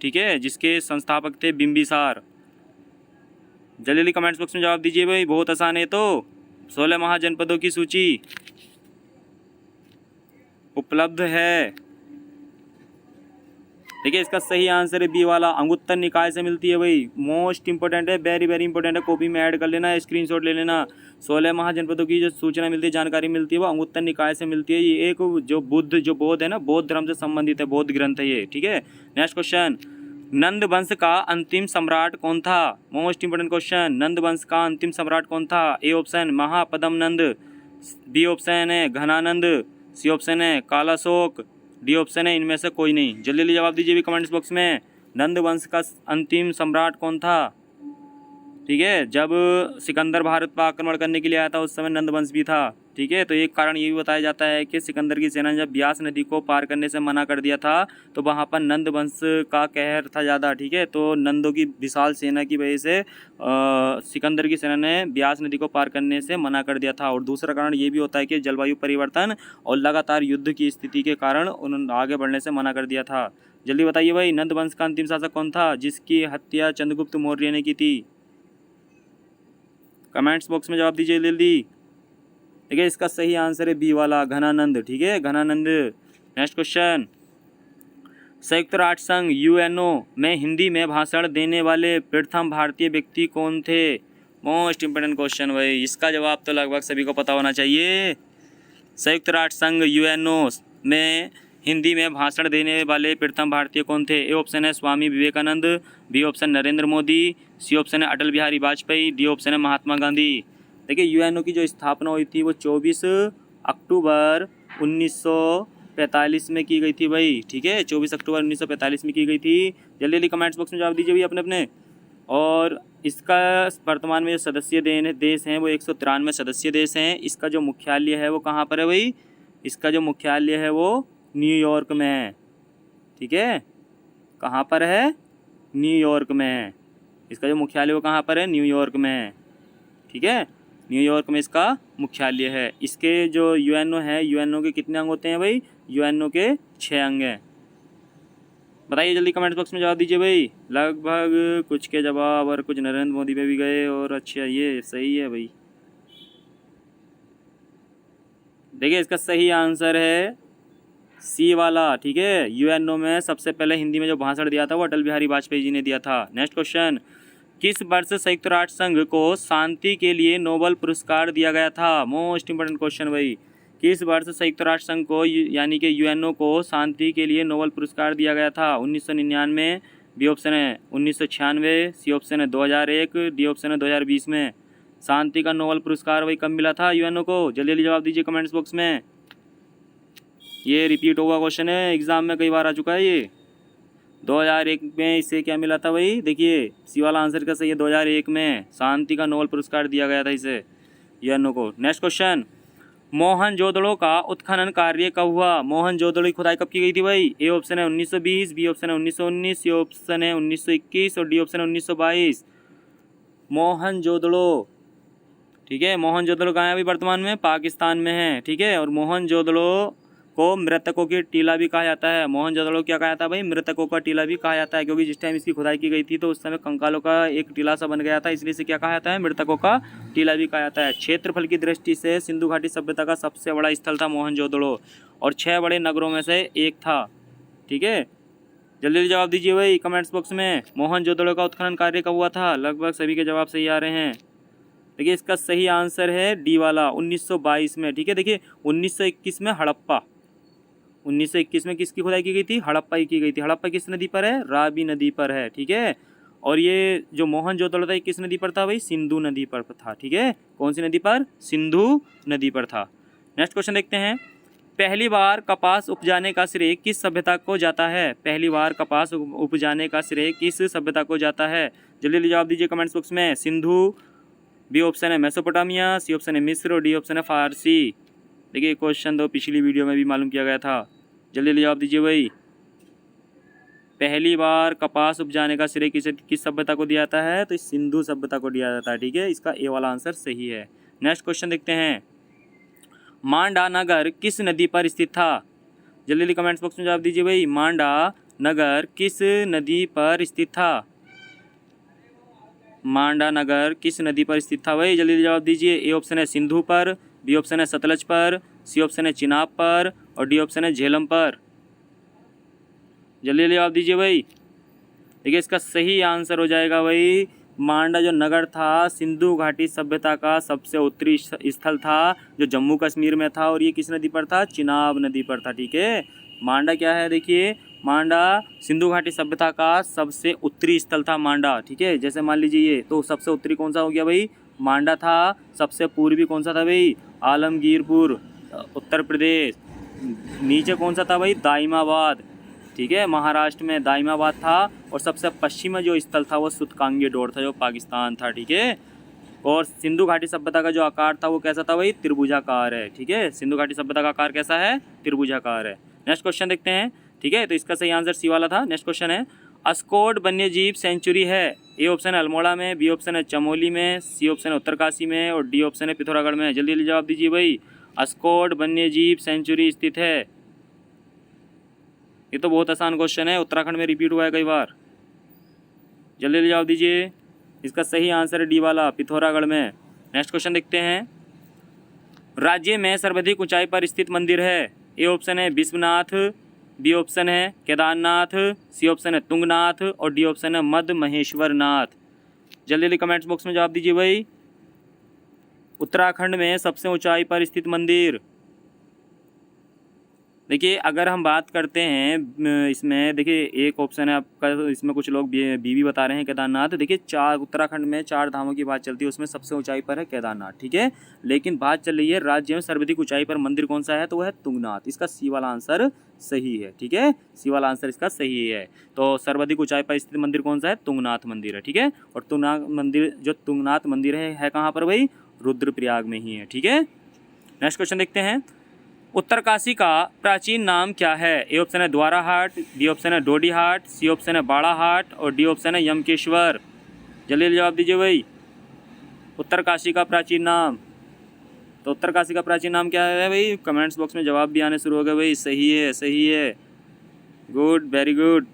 Speaker 1: ठीक है, जिसके संस्थापक थे बिंबिसार। जल्दी जल्दी कमेंट्स बॉक्स में जवाब दीजिए भाई, बहुत आसान है। तो 16 महाजनपदों की सूची उपलब्ध है। देखिए इसका सही आंसर है बी वाला, अंगुत्तर निकाय से मिलती है भाई। मोस्ट इंपॉर्टेंट है, वेरी वेरी इंपॉर्टेंट है, कॉपी में ऐड कर लेना, स्क्रीनशॉट ले लेना। 16 महाजनपदों की जो सूचना मिलती है, जानकारी मिलती है, वो अंगुत्तर निकाय से मिलती है। ये एक जो बौद्ध है ना, बौद्ध धर्म से संबंधित है, बौद्ध ग्रंथ है ये, ठीक है। नेक्स्ट क्वेश्चन, नंद वंश का अंतिम सम्राट कौन था। मोस्ट इंपोर्टेंट क्वेश्चन, नंद वंश का अंतिम सम्राट कौन था। A option Mahapadma Nand, B option है घनानंद, सी ऑप्शन है कालाशोक, डी ऑप्शन है इनमें से कोई नहीं। जल्दी जल्दी जवाब दीजिए भी कमेंट्स बॉक्स में। नंद वंश का अंतिम सम्राट कौन था, ठीक है। जब सिकंदर भारत पर आक्रमण करने के लिए आया था उस समय नंद वंश भी था, ठीक है। तो एक कारण ये भी बताया जाता है कि सिकंदर की सेना ने जब ब्यास नदी को पार करने से मना कर दिया था तो वहाँ पर नंद वंश का कहर था ज़्यादा, ठीक है। तो नंदों की विशाल सेना की वजह से सिकंदर की सेना ने ब्यास नदी को पार करने से मना कर दिया था। और दूसरा कारण ये भी होता है कि जलवायु परिवर्तन और लगातार युद्ध की स्थिति के कारण उन्होंने आगे बढ़ने से मना कर दिया था। जल्दी बताइए भाई, नंद वंश का अंतिम शासक कौन था जिसकी हत्या चंद्रगुप्त मौर्य ने की थी। कमेंट्स बॉक्स में जवाब दीजिए जल्दी। ठीक है, इसका सही आंसर है बी वाला, घनानंद, ठीक है, घनानंद। नेक्स्ट क्वेश्चन, संयुक्त राष्ट्र संघ यूएनओ में हिंदी में भाषण देने वाले प्रथम भारतीय व्यक्ति कौन थे। मोस्ट इंपोर्टेंट क्वेश्चन भाई, इसका जवाब तो लगभग सभी को पता होना चाहिए। संयुक्त राष्ट्र संघ यूएनओ में हिंदी में भाषण देने वाले प्रथम भारतीय कौन थे। ए ऑप्शन है Swami Vivekananda, B option Narendra Modi, C option है अटल बिहारी वाजपेयी, डी ऑप्शन है महात्मा गांधी। देखिए यूएनओ की जो स्थापना हुई थी वो 24 अक्टूबर 1945 में की गई थी भाई, ठीक है, 24 अक्टूबर 1945 में की गई थी। जल्दी जल्दी कमेंट्स बॉक्स में जवाब दीजिए भाई अपने अपने। और इसका वर्तमान में जो सदस्य देश हैं वो 193 सदस्य देश हैं। इसका जो मुख्यालय है वो कहाँ पर है भाई, इसका जो मुख्यालय है वो न्यूयॉर्क में है, ठीक है। कहाँ पर है, न्यूयॉर्क में है। इसका जो मुख्यालय वो कहाँ पर है, न्यूयॉर्क में है, ठीक है, न्यूयॉर्क में इसका मुख्यालय है। इसके जो यूएनओ है, यूएनओ के कितने अंग होते हैं भाई, यूएनओ के 6 अंग हैं। बताइए जल्दी कमेंट बॉक्स में जवाब दीजिए भाई। लगभग कुछ के जवाब और कुछ नरेंद्र मोदी पे भी गए, और अच्छा ये सही है भाई। देखिए इसका सही आंसर है सी वाला, ठीक है। यूएनओ में सबसे पहले हिंदी में जो भाषण दिया था वो अटल बिहारी वाजपेयी जी ने दिया था। नेक्स्ट क्वेश्चन, किस वर्ष संयुक्त राष्ट्र संघ को शांति के लिए नोबेल पुरस्कार दिया गया था। मोस्ट इंपोर्टेंट क्वेश्चन भाई, किस वर्ष संयुक्त राष्ट्र संघ को यानी कि यूएनओ को शांति के लिए नोबेल पुरस्कार दिया गया था। 1999, बी ऑप्शन है 1996, सी ऑप्शन है 2001, डी ऑप्शन है 2020 में। शांति का नोबेल पुरस्कार वही कब मिला था यूएनओ को, जल्दी जल्दी जवाब दीजिए कमेंट्स बॉक्स में। ये रिपीट हुआ क्वेश्चन है, एग्जाम में कई बार आ चुका है ये। 2001 में इसे क्या मिला था भाई, देखिए सी वाला आंसर का सही है, 2001 में शांति का नोबेल पुरस्कार दिया गया था इसे, यूएनओ को। नेक्स्ट क्वेश्चन, मोहनजोदड़ो का उत्खनन कार्य कब हुआ। मोहनजोदड़ो की खुदाई कब की गई थी भाई। ए ऑप्शन है 1920, बी ऑप्शन है 1919, सी ऑप्शन है 1921 और डी ऑप्शन है 1922। मोहनजोदड़ो, ठीक है, मोहनजोदड़ो कहाँ है अभी वर्तमान में, पाकिस्तान में है, ठीक है। और मोहनजोदड़ो को मृतकों की टीला भी कहा जाता है। मोहनजोदड़ो क्या कहा जाता है भाई, मृतकों का टीला भी कहा जाता है, क्योंकि जिस टाइम इसकी खुदाई की गई थी तो उस समय कंकालों का एक टीला सा बन गया था, इसलिए इसे क्या कहा जाता है, मृतकों का टीला भी कहा जाता है। क्षेत्रफल की दृष्टि से सिंधु घाटी सभ्यता का सबसे बड़ा स्थल था मोहनजोदड़ो और 6 बड़े नगरों में से एक था। ठीक है, जल्दी जल्दी जवाब दीजिए भाई कमेंट्स बॉक्स में। मोहनजोदड़ो का उत्खनन कार्य कब हुआ था? लगभग सभी के जवाब सही आ रहे हैं। देखिए इसका सही आंसर है डी वाला, 1922 में। ठीक है, देखिए 1921 में हड़प्पा, 1921 में किसकी खुदाई की गई थी? हड़प्पा ही की गई थी। हड़प्पा किस नदी पर है? रावी नदी पर है। ठीक है, और ये जो मोहनजोदड़ो था किस नदी पर था भाई? सिंधु नदी पर था। ठीक है, कौन सी नदी पर? सिंधु नदी पर था। नेक्स्ट क्वेश्चन देखते हैं, पहली बार कपास उपजाने का श्रेय किस सभ्यता को जाता है? पहली बार कपास उपजाने का श्रेय किस सभ्यता को जाता है? जल्दी जल्दी जवाब दीजिए कमेंट्स बॉक्स में। सिंधु, बी ऑप्शन है मेसोपोटामिया, सी ऑप्शन है मिस्र और डी ऑप्शन है फारसी। देखिए क्वेश्चन तो पिछली वीडियो में भी मालूम किया गया था। जल्दी जल्दी जवाब दीजिए भाई। पहली बार कपास उपजाने का श्रेय किस सभ्यता को दिया जाता है? तो इस सिंधु सभ्यता को दिया जाता है। ठीक है, इसका ए वाला आंसर सही है। नेक्स्ट क्वेश्चन देखते हैं, मांडा नगर किस नदी पर स्थित था? जल्दी जल्दी कमेंट्स बॉक्स में जवाब दीजिए भाई। मांडा नगर किस नदी पर स्थित था? मांडा नगर किस नदी पर स्थित था भाई? जल्दी जवाब दीजिए। ए ऑप्शन है सिंधु पर, बी ऑप्शन है सतलज पर, सी ऑप्शन है चिनाब पर और डी ऑप्शन है झेलम पर। जल्दी जवाब दीजिए भाई। देखिए इसका सही आंसर हो जाएगा भाई, मांडा जो नगर था सिंधु घाटी सभ्यता का सबसे उत्तरी स्थल था, जो जम्मू कश्मीर में था, और ये किस नदी पर था? चिनाब नदी पर था। ठीक है, मांडा क्या है? देखिए मांडा सिंधु घाटी सभ्यता का सबसे उत्तरी स्थल था मांडा। ठीक है, जैसे मान लीजिए ये तो सबसे उत्तरी कौन सा हो गया भाई? मांडा था। सबसे पूर्वी कौन सा था भाई? आलमगीरपुर उत्तर प्रदेश। नीचे कौन सा था भाई? दाइमाबाद। ठीक है, महाराष्ट्र में दाइमाबाद था। और सबसे पश्चिम में जो स्थल था वो सुतकांगी डोर था, जो पाकिस्तान था। ठीक है, और सिंधु घाटी सभ्यता का जो आकार था वो कैसा था भाई? त्रिभुजाकार है। ठीक है, सिंधु घाटी सभ्यता का आकार कैसा है? त्रिभुजाकार है। नेक्स्ट क्वेश्चन देखते हैं। ठीक है, तो इसका सही आंसर सी वाला था। नेक्स्ट क्वेश्चन है, अस्कोट वन्यजीव सेंचुरी है। ए ऑप्शन है अल्मोड़ा में, बी ऑप्शन है चमोली में, सी ऑप्शन है उत्तरकाशी में और डी ऑप्शन है पिथौरागढ़ में। जल्दी जल्दी जवाब दीजिए भाई। अस्कोट वन्यजीव सेंचुरी स्थित है, ये तो बहुत आसान क्वेश्चन है, उत्तराखंड में रिपीट हुआ है कई बार। जल्दी जल्दी जवाब दीजिए। इसका सही आंसर है डी वाला, पिथौरागढ़ में। नेक्स्ट क्वेश्चन देखते हैं, राज्य में सर्वाधिक ऊंचाई पर स्थित मंदिर है। ए ऑप्शन है विश्वनाथ, बी ऑप्शन है केदारनाथ, सी ऑप्शन है तुंगनाथ और डी ऑप्शन है मध्य महेश्वर नाथ। जल्दी जल्दी कमेंट्स बॉक्स में जवाब दीजिए भाई। उत्तराखंड में सबसे ऊंचाई पर स्थित मंदिर। देखिए अगर हम बात करते हैं इसमें, देखिए एक ऑप्शन है आपका, इसमें कुछ लोग बी बता रहे हैं केदारनाथ। देखिए उत्तराखंड में 4 धामों की बात चलती है, उसमें सबसे ऊंचाई पर है केदारनाथ। ठीक है, लेकिन बात चल रही है राज्य में सर्वाधिक ऊंचाई पर मंदिर कौन सा है, तो वह है तुंगनाथ। इसका सी वाला आंसर सही है। ठीक है, सी वाला आंसर इसका सही है। तो सर्वाधिक ऊंचाई पर स्थित मंदिर कौन सा है? तुंगनाथ मंदिर है। ठीक है, और तुंगनाथ मंदिर है कहाँ पर भाई? रुद्रप्रयाग में ही है। ठीक है, नेक्स्ट क्वेश्चन देखते हैं, उत्तरकाशी का प्राचीन नाम क्या है? ए ऑप्शन है द्वारा हाट, बी ऑप्शन है डोडी हाट, सी ऑप्शन है बाड़ा हाट और डी ऑप्शन है यमकेश्वर। जल्दी जवाब दीजिए भाई। उत्तरकाशी का प्राचीन नाम, तो उत्तरकाशी का प्राचीन नाम क्या है भाई? कमेंट्स बॉक्स में जवाब भी आने शुरू हो गए भाई। सही है, सही है, गुड, वेरी गुड।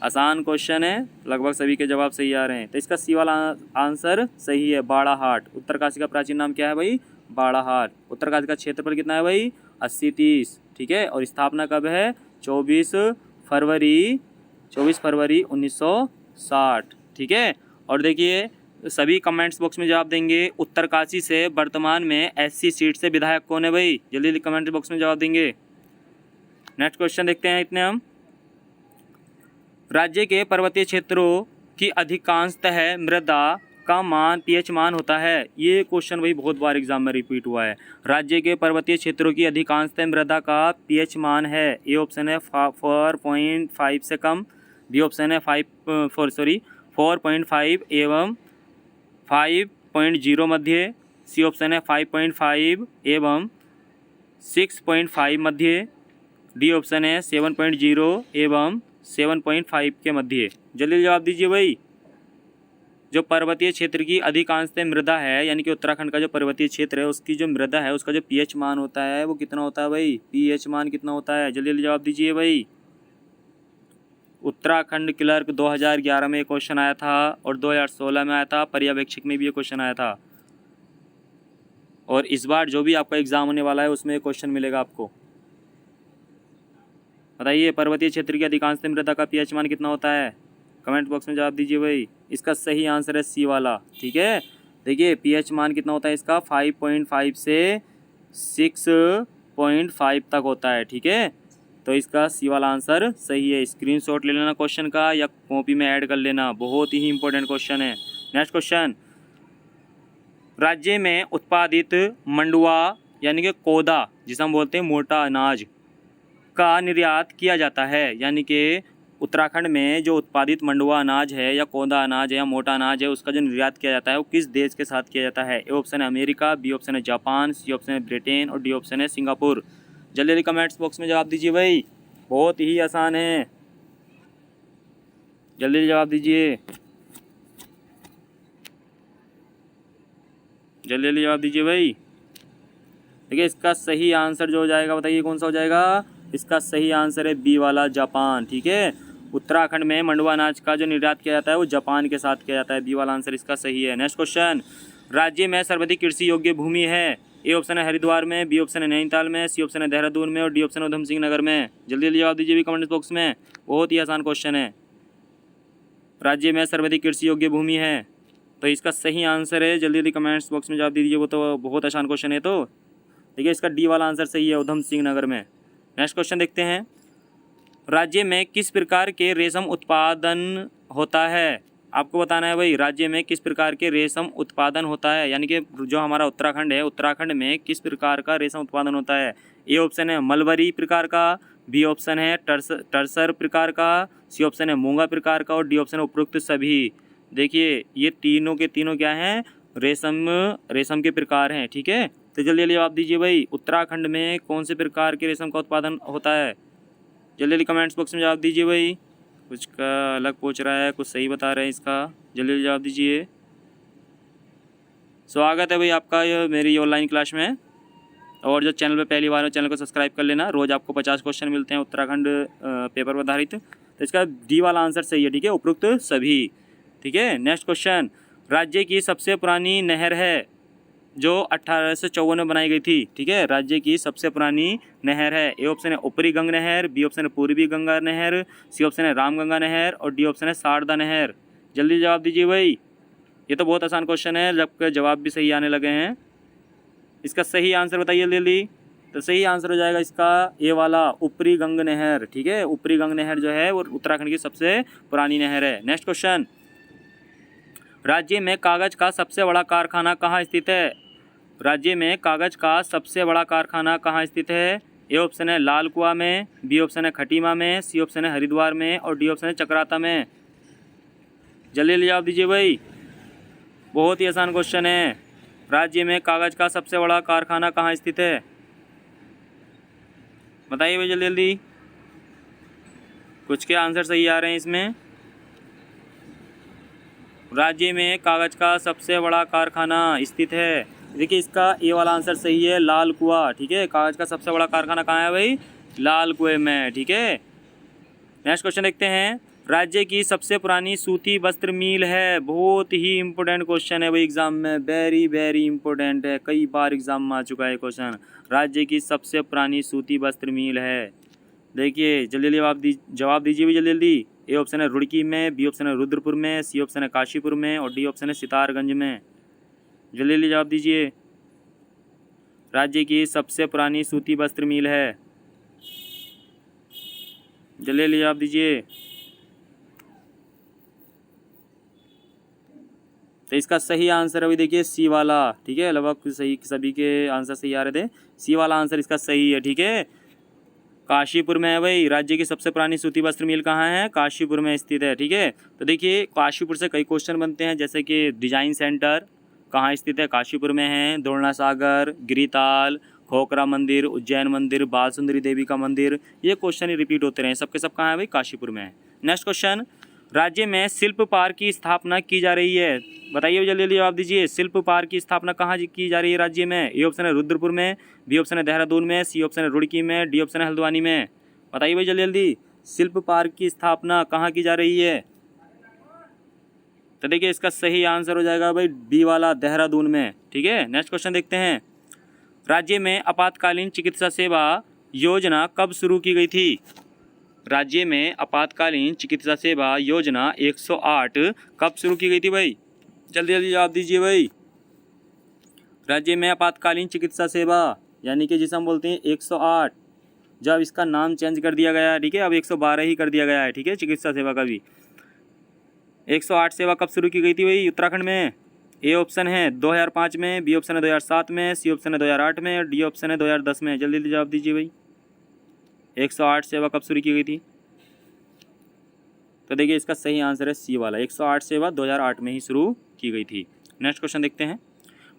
Speaker 1: आसान क्वेश्चन है, लगभग सभी के जवाब सही आ रहे हैं। तो इसका सी वाला आंसर सही है, बाड़ा हाट। उत्तरकाशी का प्राचीन नाम क्या है भाई? बाड़ा हाट। उत्तरकाशी का क्षेत्रफल कितना है भाई? 80-30। ठीक है, और स्थापना कब है? 24 फरवरी 1960। ठीक है, और देखिए सभी कमेंट्स बॉक्स में जवाब देंगे। उत्तरकाशी से वर्तमान में एससी सीट से विधायक कौन है भाई? जल्दी जल्दी कमेंट बॉक्स में जवाब देंगे। नेक्स्ट क्वेश्चन देखते हैं इतने हम, राज्य के पर्वतीय क्षेत्रों की अधिकांशतः मृदा का मान पीएच मान होता है। ये क्वेश्चन भाई बहुत बार एग्जाम में रिपीट हुआ है। राज्य के पर्वतीय क्षेत्रों की अधिकांशतः मृदा का पीएच मान है। ए ऑप्शन है 4.5 से कम, बी ऑप्शन है 4.5 एवं 5.0 मध्य, सी ऑप्शन है 5.5 एवं 6.5 मध्य, डी ऑप्शन है 7.0 एवं 7.5 के मध्य। जल्दी जवाब दीजिए भाई। जो पर्वतीय क्षेत्र की अधिकांशतः मृदा है, यानी कि उत्तराखंड का जो पर्वतीय क्षेत्र है उसकी जो मृदा है उसका जो पीएच मान होता है वो कितना होता है भाई? पीएच मान कितना होता है? जल्दी जल्दी जवाब दीजिए भाई। उत्तराखंड क्लर्क 2011 में ये क्वेश्चन आया था और 2016 में आया था, पर्यवेक्षक में भी ये क्वेश्चन आया था, और इस बार जो भी आपका एग्जाम होने वाला है उसमें ये क्वेश्चन मिलेगा आपको। बताइए पर्वतीय क्षेत्र की अधिकांशतः मृदा का पीएच मान कितना होता है? कमेंट बॉक्स में जवाब दीजिए भाई। इसका सही आंसर है सी वाला। ठीक है, देखिए पीएच मान कितना होता है इसका 5.5 से 6.5 तक होता है। ठीक है, तो इसका सी वाला आंसर सही है। स्क्रीनशॉट ले लेना क्वेश्चन का या कॉपी में ऐड कर लेना, बहुत ही इंपॉर्टेंट क्वेश्चन है। नेक्स्ट क्वेश्चन, राज्य में उत्पादित मंडुआ यानी कि कोदा जिसे हम बोलते हैं मोटा अनाज का निर्यात किया जाता है, यानी कि उत्तराखंड में जो उत्पादित मंडुआ अनाज है या कोदा अनाज है या मोटा अनाज है उसका जो निर्यात किया जाता है वो किस देश के साथ किया जाता है? ए ऑप्शन है अमेरिका, बी ऑप्शन है जापान, सी ऑप्शन है ब्रिटेन और डी ऑप्शन है सिंगापुर। जल्दी जल्दी कमेंट्स बॉक्स में जवाब दीजिए भाई, बहुत ही आसान है, जल्दी जल्दी जवाब दीजिए, जल्दी जल्दी जवाब दीजिए भाई। देखिए इसका सही आंसर जो हो जाएगा बताइए कौन सा हो जाएगा? इसका सही आंसर है बी वाला जापान। ठीक है, उत्तराखंड में मंडुआ अनाज का जो निर्यात किया जाता है वो जापान के साथ किया जाता है। बी वाला आंसर इसका सही है। नेक्स्ट क्वेश्चन, राज्य में सर्वाधिक कृषि योग्य भूमि है? ए ऑप्शन है हरिद्वार में, बी ऑप्शन है नैनीताल में, सी ऑप्शन है देहरादून में और डी ऑप्शन है उधम सिंह नगर में। जल्दी जल्दी जवाब दीजिए भी कमेंट बॉक्स में, बहुत ही आसान क्वेश्चन है। राज्य में सर्वाधिक कृषि योग्य भूमि है तो इसका सही आंसर है, जल्दी जल्दी कमेंट्स बॉक्स में जवाब दीजिए, वो तो बहुत आसान क्वेश्चन है। तो देखिए इसका डी वाला आंसर सही है, उधम सिंह नगर में। नेक्स्ट क्वेश्चन देखते हैं, राज्य में किस प्रकार के रेशम उत्पादन होता है? आपको बताना है भाई राज्य में किस प्रकार के रेशम उत्पादन होता है, यानी कि जो हमारा उत्तराखंड है उत्तराखंड में किस प्रकार का रेशम उत्पादन होता है? ए ऑप्शन है मलबरी प्रकार का, बी ऑप्शन है टर्सर प्रकार का, सी ऑप्शन है मूंगा प्रकार का और डी ऑप्शन है उपरोक्त सभी। देखिए ये तीनों के तीनों क्या हैं? रेशम के प्रकार हैं। ठीक है, तो जल्दी जल्दी जवाब दीजिए भाई, उत्तराखंड में कौन से प्रकार के रेशम का उत्पादन होता है? जल्दी जल्दी कमेंट्स बॉक्स में जवाब दीजिए भाई। कुछ का अलग पूछ रहा है, कुछ सही बता रहे हैं इसका, जल्दी जल्दी जवाब दीजिए। स्वागत है भाई आपका ये मेरी ऑनलाइन क्लास में, और जो चैनल पे पहली बार हो चैनल को सब्सक्राइब कर लेना। रोज़ आपको 50 क्वेश्चन मिलते हैं उत्तराखंड पेपर पर आधारित। तो इसका डी वाला आंसर सही है। ठीक है, उपरोक्त सभी। ठीक है, नेक्स्ट क्वेश्चन, राज्य की सबसे पुरानी नहर है जो 1854 में बनाई गई थी। ठीक है, राज्य की सबसे पुरानी नहर है। ए ऑप्शन है ऊपरी गंग नहर, बी ऑप्शन है पूर्वी गंगा नहर, सी ऑप्शन है रामगंगा नहर और डी ऑप्शन है शारदा नहर। जल्दी जवाब दीजिए भाई, ये तो बहुत आसान क्वेश्चन है, जबकि जवाब भी सही आने लगे हैं। इसका सही आंसर बताइए जल्दी। तो सही आंसर हो जाएगा इसका ए वाला ऊपरी गंग नहर। ठीक है, ऊपरी गंग नहर जो है वो उत्तराखंड की सबसे पुरानी नहर है। नेक्स्ट क्वेश्चन, राज्य में कागज का सबसे बड़ा कारखाना कहाँ स्थित है? राज्य में कागज का सबसे बड़ा कारखाना कहाँ स्थित है? ए ऑप्शन है लाल कुआं में, बी ऑप्शन है खटीमा में, सी ऑप्शन है हरिद्वार में और डी ऑप्शन है चक्राता में। जल्दी जल्दी जवाब दीजिए भाई, बहुत ही आसान क्वेश्चन है। राज्य में कागज का सबसे बड़ा कारखाना कहाँ स्थित है? बताइए भाई जल्दी जल्दी, कुछ के आंसर सही आ रहे हैं इसमें। राज्य में कागज का सबसे बड़ा कारखाना स्थित है, देखिए इसका ए वाला आंसर सही है, लाल कुआं। ठीक है, कागज का सबसे बड़ा कारखाना कहाँ है भाई? लाल कुएं में। ठीक है, नेक्स्ट क्वेश्चन देखते हैं, राज्य की सबसे पुरानी सूती वस्त्र मिल है? बहुत ही इंपॉर्टेंट क्वेश्चन है भाई एग्जाम में, वेरी वेरी इंपॉर्टेंट है, कई बार एग्जाम में आ चुका है क्वेश्चन। राज्य की सबसे पुरानी सूती वस्त्र मिल है, देखिए जल्दी जल्दी जवाब दीजिए भी जल्दी जल्दी। ए ऑप्शन है रुड़की में, बी ऑप्शन है रुद्रपुर में, सी ऑप्शन है काशीपुर में और डी ऑप्शन है सितारगंज में। जल्दी जल्दी जवाब दीजिए, राज्य की सबसे पुरानी सूती वस्त्र मिल है, जल्दी जल्दी जवाब दीजिए। तो इसका सही आंसर अभी देखिए सी वाला। ठीक है, लगभग सही सभी के आंसर सही आ रहे थे, सी वाला आंसर इसका सही है। ठीक है, काशीपुर में है भाई, राज्य की सबसे पुरानी सूती वस्त्र मिल कहाँ है? काशीपुर में स्थित है। ठीक है, तो देखिए काशीपुर से कई क्वेश्चन बनते हैं, जैसे कि डिजाइन सेंटर कहाँ स्थित है? काशीपुर में है। द्रोणा सागर, गिरिताल, खोखरा मंदिर, उज्जैन मंदिर, बालसुंदरी देवी का मंदिर, ये क्वेश्चन ही रिपीट होते रहे, सबके सब कहाँ है भाई? काशीपुर में है। नेक्स्ट क्वेश्चन, राज्य में शिल्प पार्क की स्थापना की जा रही है। बताइए जल्दी जल्दी जवाब दीजिए। शिल्प पार्क की स्थापना कहाँ की जा रही है राज्य में? ए ऑप्शन है रुद्रपुर में, बी ऑप्शन है देहरादून में, सी ऑप्शन है रुड़की में, डी ऑप्शन है हल्द्वानी में। बताइए भाई जल्दी जल्दी, शिल्प पार्क की स्थापना कहाँ की जा रही है? तो देखिए इसका सही आंसर हो जाएगा भाई बी वाला, देहरादून में। ठीक है, नेक्स्ट क्वेश्चन देखते हैं। राज्य में आपातकालीन चिकित्सा सेवा योजना कब शुरू की गई थी? राज्य में आपातकालीन चिकित्सा सेवा योजना 108 कब शुरू की गई थी भाई? जल्दी जल्दी जवाब दीजिए भाई। राज्य में आपातकालीन चिकित्सा सेवा यानी कि जिसे हम बोलते हैं 108, जब इसका नाम चेंज कर दिया गया है, ठीक है, अब 112 ही कर दिया गया है। ठीक है, चिकित्सा सेवा का भी 108 सेवा कब शुरू की गई थी भाई उत्तराखंड में? ए ऑप्शन है 2005 में, बी ऑप्शन है 2007 में, सी ऑप्शन है 2008 में और डी ऑप्शन है 2010 में। जल्दी जल्दी जवाब दीजिए भाई, 108 सेवा कब शुरू की गई थी? तो देखिए इसका सही आंसर है सी वाला, 108 सेवा 2008 में ही शुरू की गई थी। नेक्स्ट क्वेश्चन देखते हैं।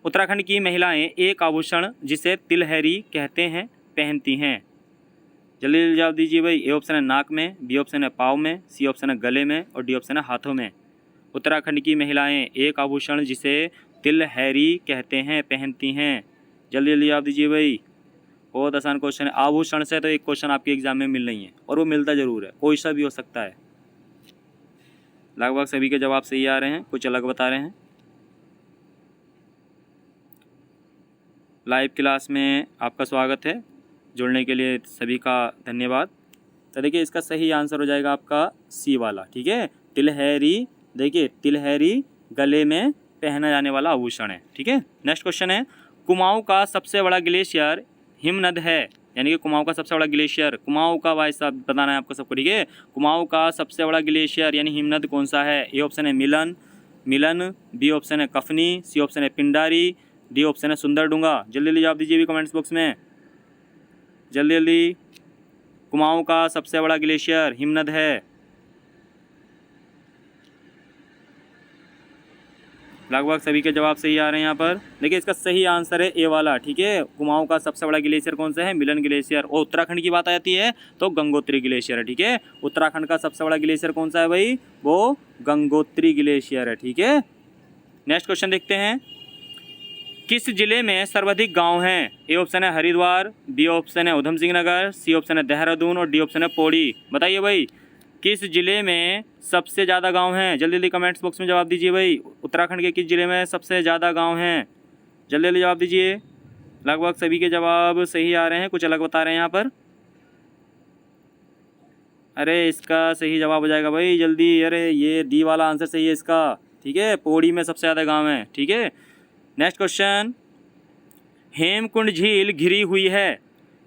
Speaker 1: उत्तराखंड की महिलाएं एक आभूषण जिसे तिलहरी कहते हैं पहनती हैं। जल्दी जल्दी जवाब दीजिए भाई। ए ऑप्शन है नाक में, बी ऑप्शन है पाँव में, सी ऑप्शन है गले में और डी ऑप्शन है हाथों में। उत्तराखंड की महिलाएं एक आभूषण जिसे तिलहरी कहते हैं पहनती हैं। जल्दी जल्दी जवाब दीजिए भाई, बहुत आसान क्वेश्चन है। आभूषण से तो एक क्वेश्चन आपके एग्जाम में मिल नहीं है और वो मिलता जरूर है, कोई सा भी हो सकता है। लगभग सभी के जवाब सही आ रहे हैं, कुछ अलग बता रहे हैं। लाइव क्लास में आपका स्वागत है, जुड़ने के लिए सभी का धन्यवाद। तो देखिए इसका सही आंसर हो जाएगा आपका सी वाला। ठीक है, तिलहरी, देखिए तिलहरी गले में पहना जाने वाला आभूषण है। ठीक है, नेक्स्ट क्वेश्चन है। कुमाऊं का सबसे बड़ा ग्लेशियर हिमनद है, यानी कि कुमाऊं का सबसे बड़ा ग्लेशियर, कुमाऊं का भाई साहब बताना है आपको सबको। ठीक है, कुमाऊं का सबसे बड़ा ग्लेशियर यानी हिमनद कौन सा है? ए ऑप्शन है मिलन, बी ऑप्शन है कफनी, सी ऑप्शन है पिंडारी, डी ऑप्शन है सुंदरडुंगा। जल्दी जल्दी जवाब दीजिए भी कमेंट्स बॉक्स में, जल्दी जल्दी। कुमाऊं का सबसे बड़ा ग्लेशियर हिमनद है। लगभग सभी के जवाब सही आ रहे हैं यहाँ पर। देखिए इसका सही आंसर है ए वाला। ठीक है, कुमाऊं का सबसे बड़ा ग्लेशियर कौन सा है? मिलन ग्लेशियर। और उत्तराखंड की बात आ जाती है तो गंगोत्री ग्लेशियर है। ठीक है, उत्तराखंड का सबसे बड़ा ग्लेशियर कौन सा है भाई? वो गंगोत्री ग्लेशियर है। ठीक है, नेक्स्ट क्वेश्चन देखते हैं। किस जिले में सर्वाधिक गांव हैं? ए ऑप्शन है हरिद्वार, बी ऑप्शन है उधम सिंह नगर, सी ऑप्शन है देहरादून और डी ऑप्शन है पौड़ी। बताइए भाई किस जिले में सबसे ज़्यादा गांव हैं? जल्दी जल्दी कमेंट्स बॉक्स में जवाब दीजिए भाई। उत्तराखंड के किस जिले में सबसे ज़्यादा गांव हैं? जल्दी जल्दी जवाब दीजिए। लगभग सभी के जवाब सही आ रहे हैं, कुछ अलग बता रहे हैं यहाँ पर। अरे इसका सही जवाब हो जाएगा भाई जल्दी, अरे ये डी वाला आंसर सही है इसका। ठीक है, पौड़ी में सबसे ज़्यादा गाँव हैं। ठीक है, नेक्स्ट क्वेश्चन। हेमकुंड झील घिरी हुई है,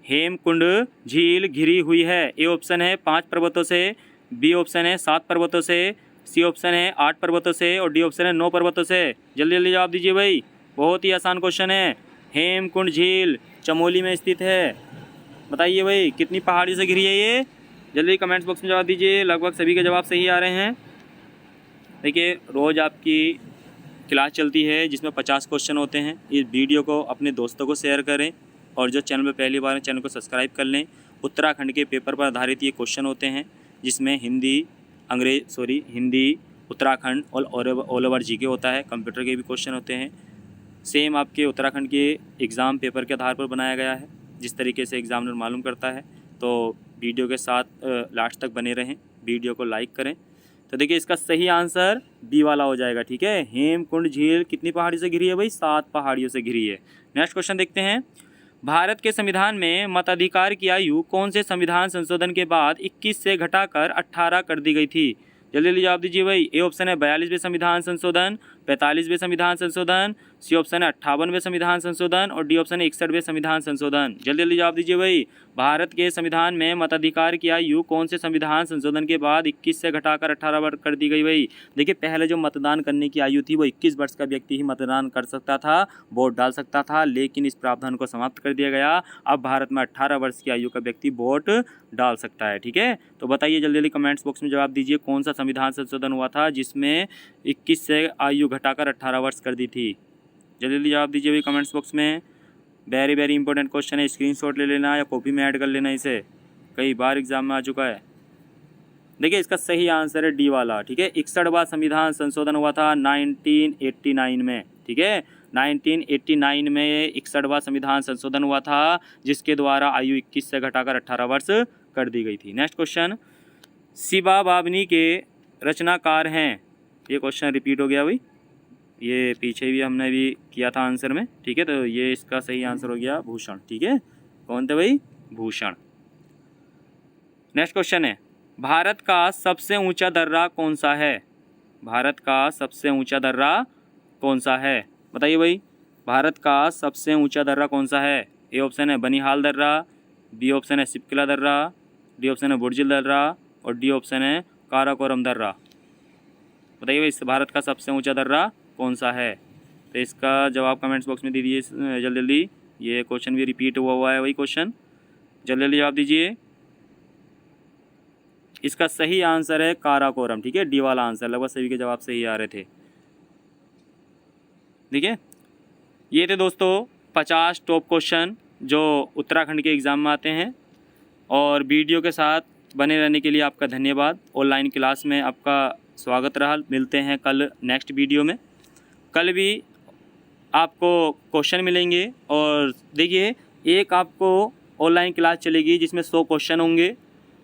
Speaker 1: हेमकुंड झील घिरी हुई है। ए ऑप्शन है 5 पर्वतों से, बी ऑप्शन है 7 पर्वतों से, सी ऑप्शन है 8 पर्वतों से और डी ऑप्शन है 9 पर्वतों से। जल्दी जल्दी जवाब दीजिए भाई, बहुत ही आसान क्वेश्चन है। हेमकुंड झील चमोली में स्थित है। बताइए भाई कितनी पहाड़ी से घिरी है ये? जल्दी कमेंट्स बॉक्स में जवाब दीजिए। लगभग सभी के जवाब सही आ रहे हैं। देखिए रोज़ आपकी क्लास चलती है जिसमें 50 क्वेश्चन होते हैं। इस वीडियो को अपने दोस्तों को शेयर करें और जो चैनल में पहली बार है चैनल को सब्सक्राइब कर लें। उत्तराखंड के पेपर पर आधारित ये क्वेश्चन होते हैं जिसमें हिंदी उत्तराखंड और ऑल ओवर जीके होता है, कंप्यूटर के भी क्वेश्चन होते हैं। सेम आपके उत्तराखंड के एग्ज़ाम पेपर के आधार पर बनाया गया है, जिस तरीके से एग्ज़ामिनर मालूम करता है। तो वीडियो के साथ लास्ट तक बने रहें, वीडियो को लाइक करें। तो देखिए इसका सही आंसर बी वाला हो जाएगा। ठीक है, हेमकुंड झील कितनी पहाड़ी से घिरी है भाई? 7 पहाड़ियों से घिरी है। नेक्स्ट क्वेश्चन देखते हैं। भारत के संविधान में मताधिकार की आयु कौन से संविधान संशोधन के बाद 21 से घटाकर 18 कर दी गई थी? जल्दी जल्दी जवाब दीजिए भाई। ए ऑप्शन है 42वें संविधान संशोधन, 45वें संविधान संशोधन, सी ऑप्शन है 58वें संविधान संशोधन और डी ऑप्शन है 61वें संविधान संशोधन। जल्दी जल्दी जवाब दीजिए भाई। भारत के संविधान में मताधिकार की आयु कौन से संविधान संशोधन के बाद 21 से घटाकर 18 वर्ष कर दी गई भाई? देखिए पहले जो मतदान करने की आयु थी वो 21 वर्ष का व्यक्ति ही मतदान कर सकता था, वोट डाल सकता था, लेकिन इस प्रावधान को समाप्त कर दिया गया। अब भारत में 18 वर्ष की आयु का व्यक्ति वोट डाल सकता है। ठीक है, तो बताइए जल्दी जल्दी कमेंट्स बॉक्स में जवाब दीजिए, कौन सा संविधान संशोधन हुआ था जिसमें 21 से आयु घटाकर 18 वर्ष कर दी थी? जल्दी जल्दी जवाब दीजिए भाई कमेंट्स बॉक्स में। वेरी वेरी इंपॉर्टेंट क्वेश्चन है, स्क्रीनशॉट ले लेना या कॉपी में ऐड कर लेना, इसे कई बार एग्जाम में आ चुका है। देखिए इसका सही आंसर है डी वाला, ठीक है। 61वां संविधान संशोधन हुआ था 1989 में, ठीक है। 1989 में 61वां संविधान संशोधन हुआ था, जिसके द्वारा आयु 21 से घटाकर 18 वर्ष कर दी गई थी। नेक्स्ट क्वेश्चन, शिबा बाबनी के रचनाकार हैं, ये क्वेश्चन रिपीट हो गया भाई, ये पीछे भी हमने भी किया था आंसर में, ठीक है। तो ये इसका सही आंसर हो गया भूषण, ठीक है। कौन थे भाई? भूषण। नेक्स्ट क्वेश्चन है, भारत का सबसे ऊंचा दर्रा कौन सा है? भारत का सबसे ऊंचा दर्रा कौन सा है? बताइए भाई, भारत का सबसे ऊंचा दर्रा कौन सा है? ए ऑप्शन है बनिहाल दर्रा, बी ऑप्शन है सिपकिला दर्रा, डी ऑप्शन है बुर्जिल दर्रा और डी ऑप्शन है काराकोरम दर्रा। बताइए भाई, इस भारत का सबसे ऊंचा दर्रा कौन सा है? तो इसका जवाब कमेंट्स बॉक्स में दे दीजिए जल्दी जल्दी। ये क्वेश्चन भी रिपीट हुआ है वही क्वेश्चन, जल्दी जल्दी जवाब दीजिए। इसका सही आंसर है काराकोरम, ठीक है। डी वाला आंसर, लगभग सभी के जवाब सही आ रहे थे, ठीक है। ये थे दोस्तों 50 टॉप क्वेश्चन जो उत्तराखंड के एग्ज़ाम में आते हैं। और वीडियो के साथ बने रहने के लिए आपका धन्यवाद। ऑनलाइन क्लास में आपका स्वागत रहा। मिलते हैं कल नेक्स्ट वीडियो में। कल भी आपको क्वेश्चन मिलेंगे और देखिए एक आपको ऑनलाइन क्लास चलेगी जिसमें 100 क्वेश्चन होंगे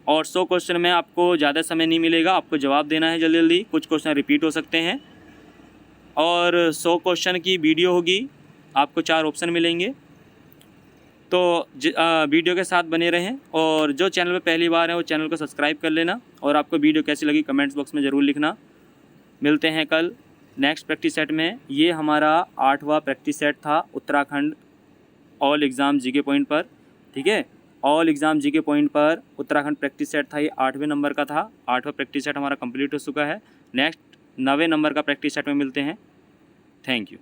Speaker 1: और 100 क्वेश्चन में आपको ज़्यादा समय नहीं मिलेगा, आपको जवाब देना है जल्दी जल्दी। कुछ क्वेश्चन रिपीट हो सकते हैं और 100 क्वेश्चन की वीडियो होगी, आपको 4 ऑप्शन मिलेंगे। तो वीडियो के साथ बने रहें और जो चैनल पे पहली बार है वो चैनल को सब्सक्राइब कर लेना और आपको वीडियो कैसी लगी कमेंट्स बॉक्स में ज़रूर लिखना। मिलते हैं कल नेक्स्ट प्रैक्टिस सेट में। ये हमारा 8वां प्रैक्टिस सेट था Uttarakhand all exam GK point पर, ठीक है। ऑल एग्ज़ाम जीके पॉइंट पर उत्तराखंड प्रैक्टिस सेट था, ये 8वें नंबर का था। 8वां प्रैक्टिस सेट हमारा कंप्लीट हो चुका है। नेक्स्ट 9वें नंबर का प्रैक्टिस सेट में मिलते हैं। Thank you.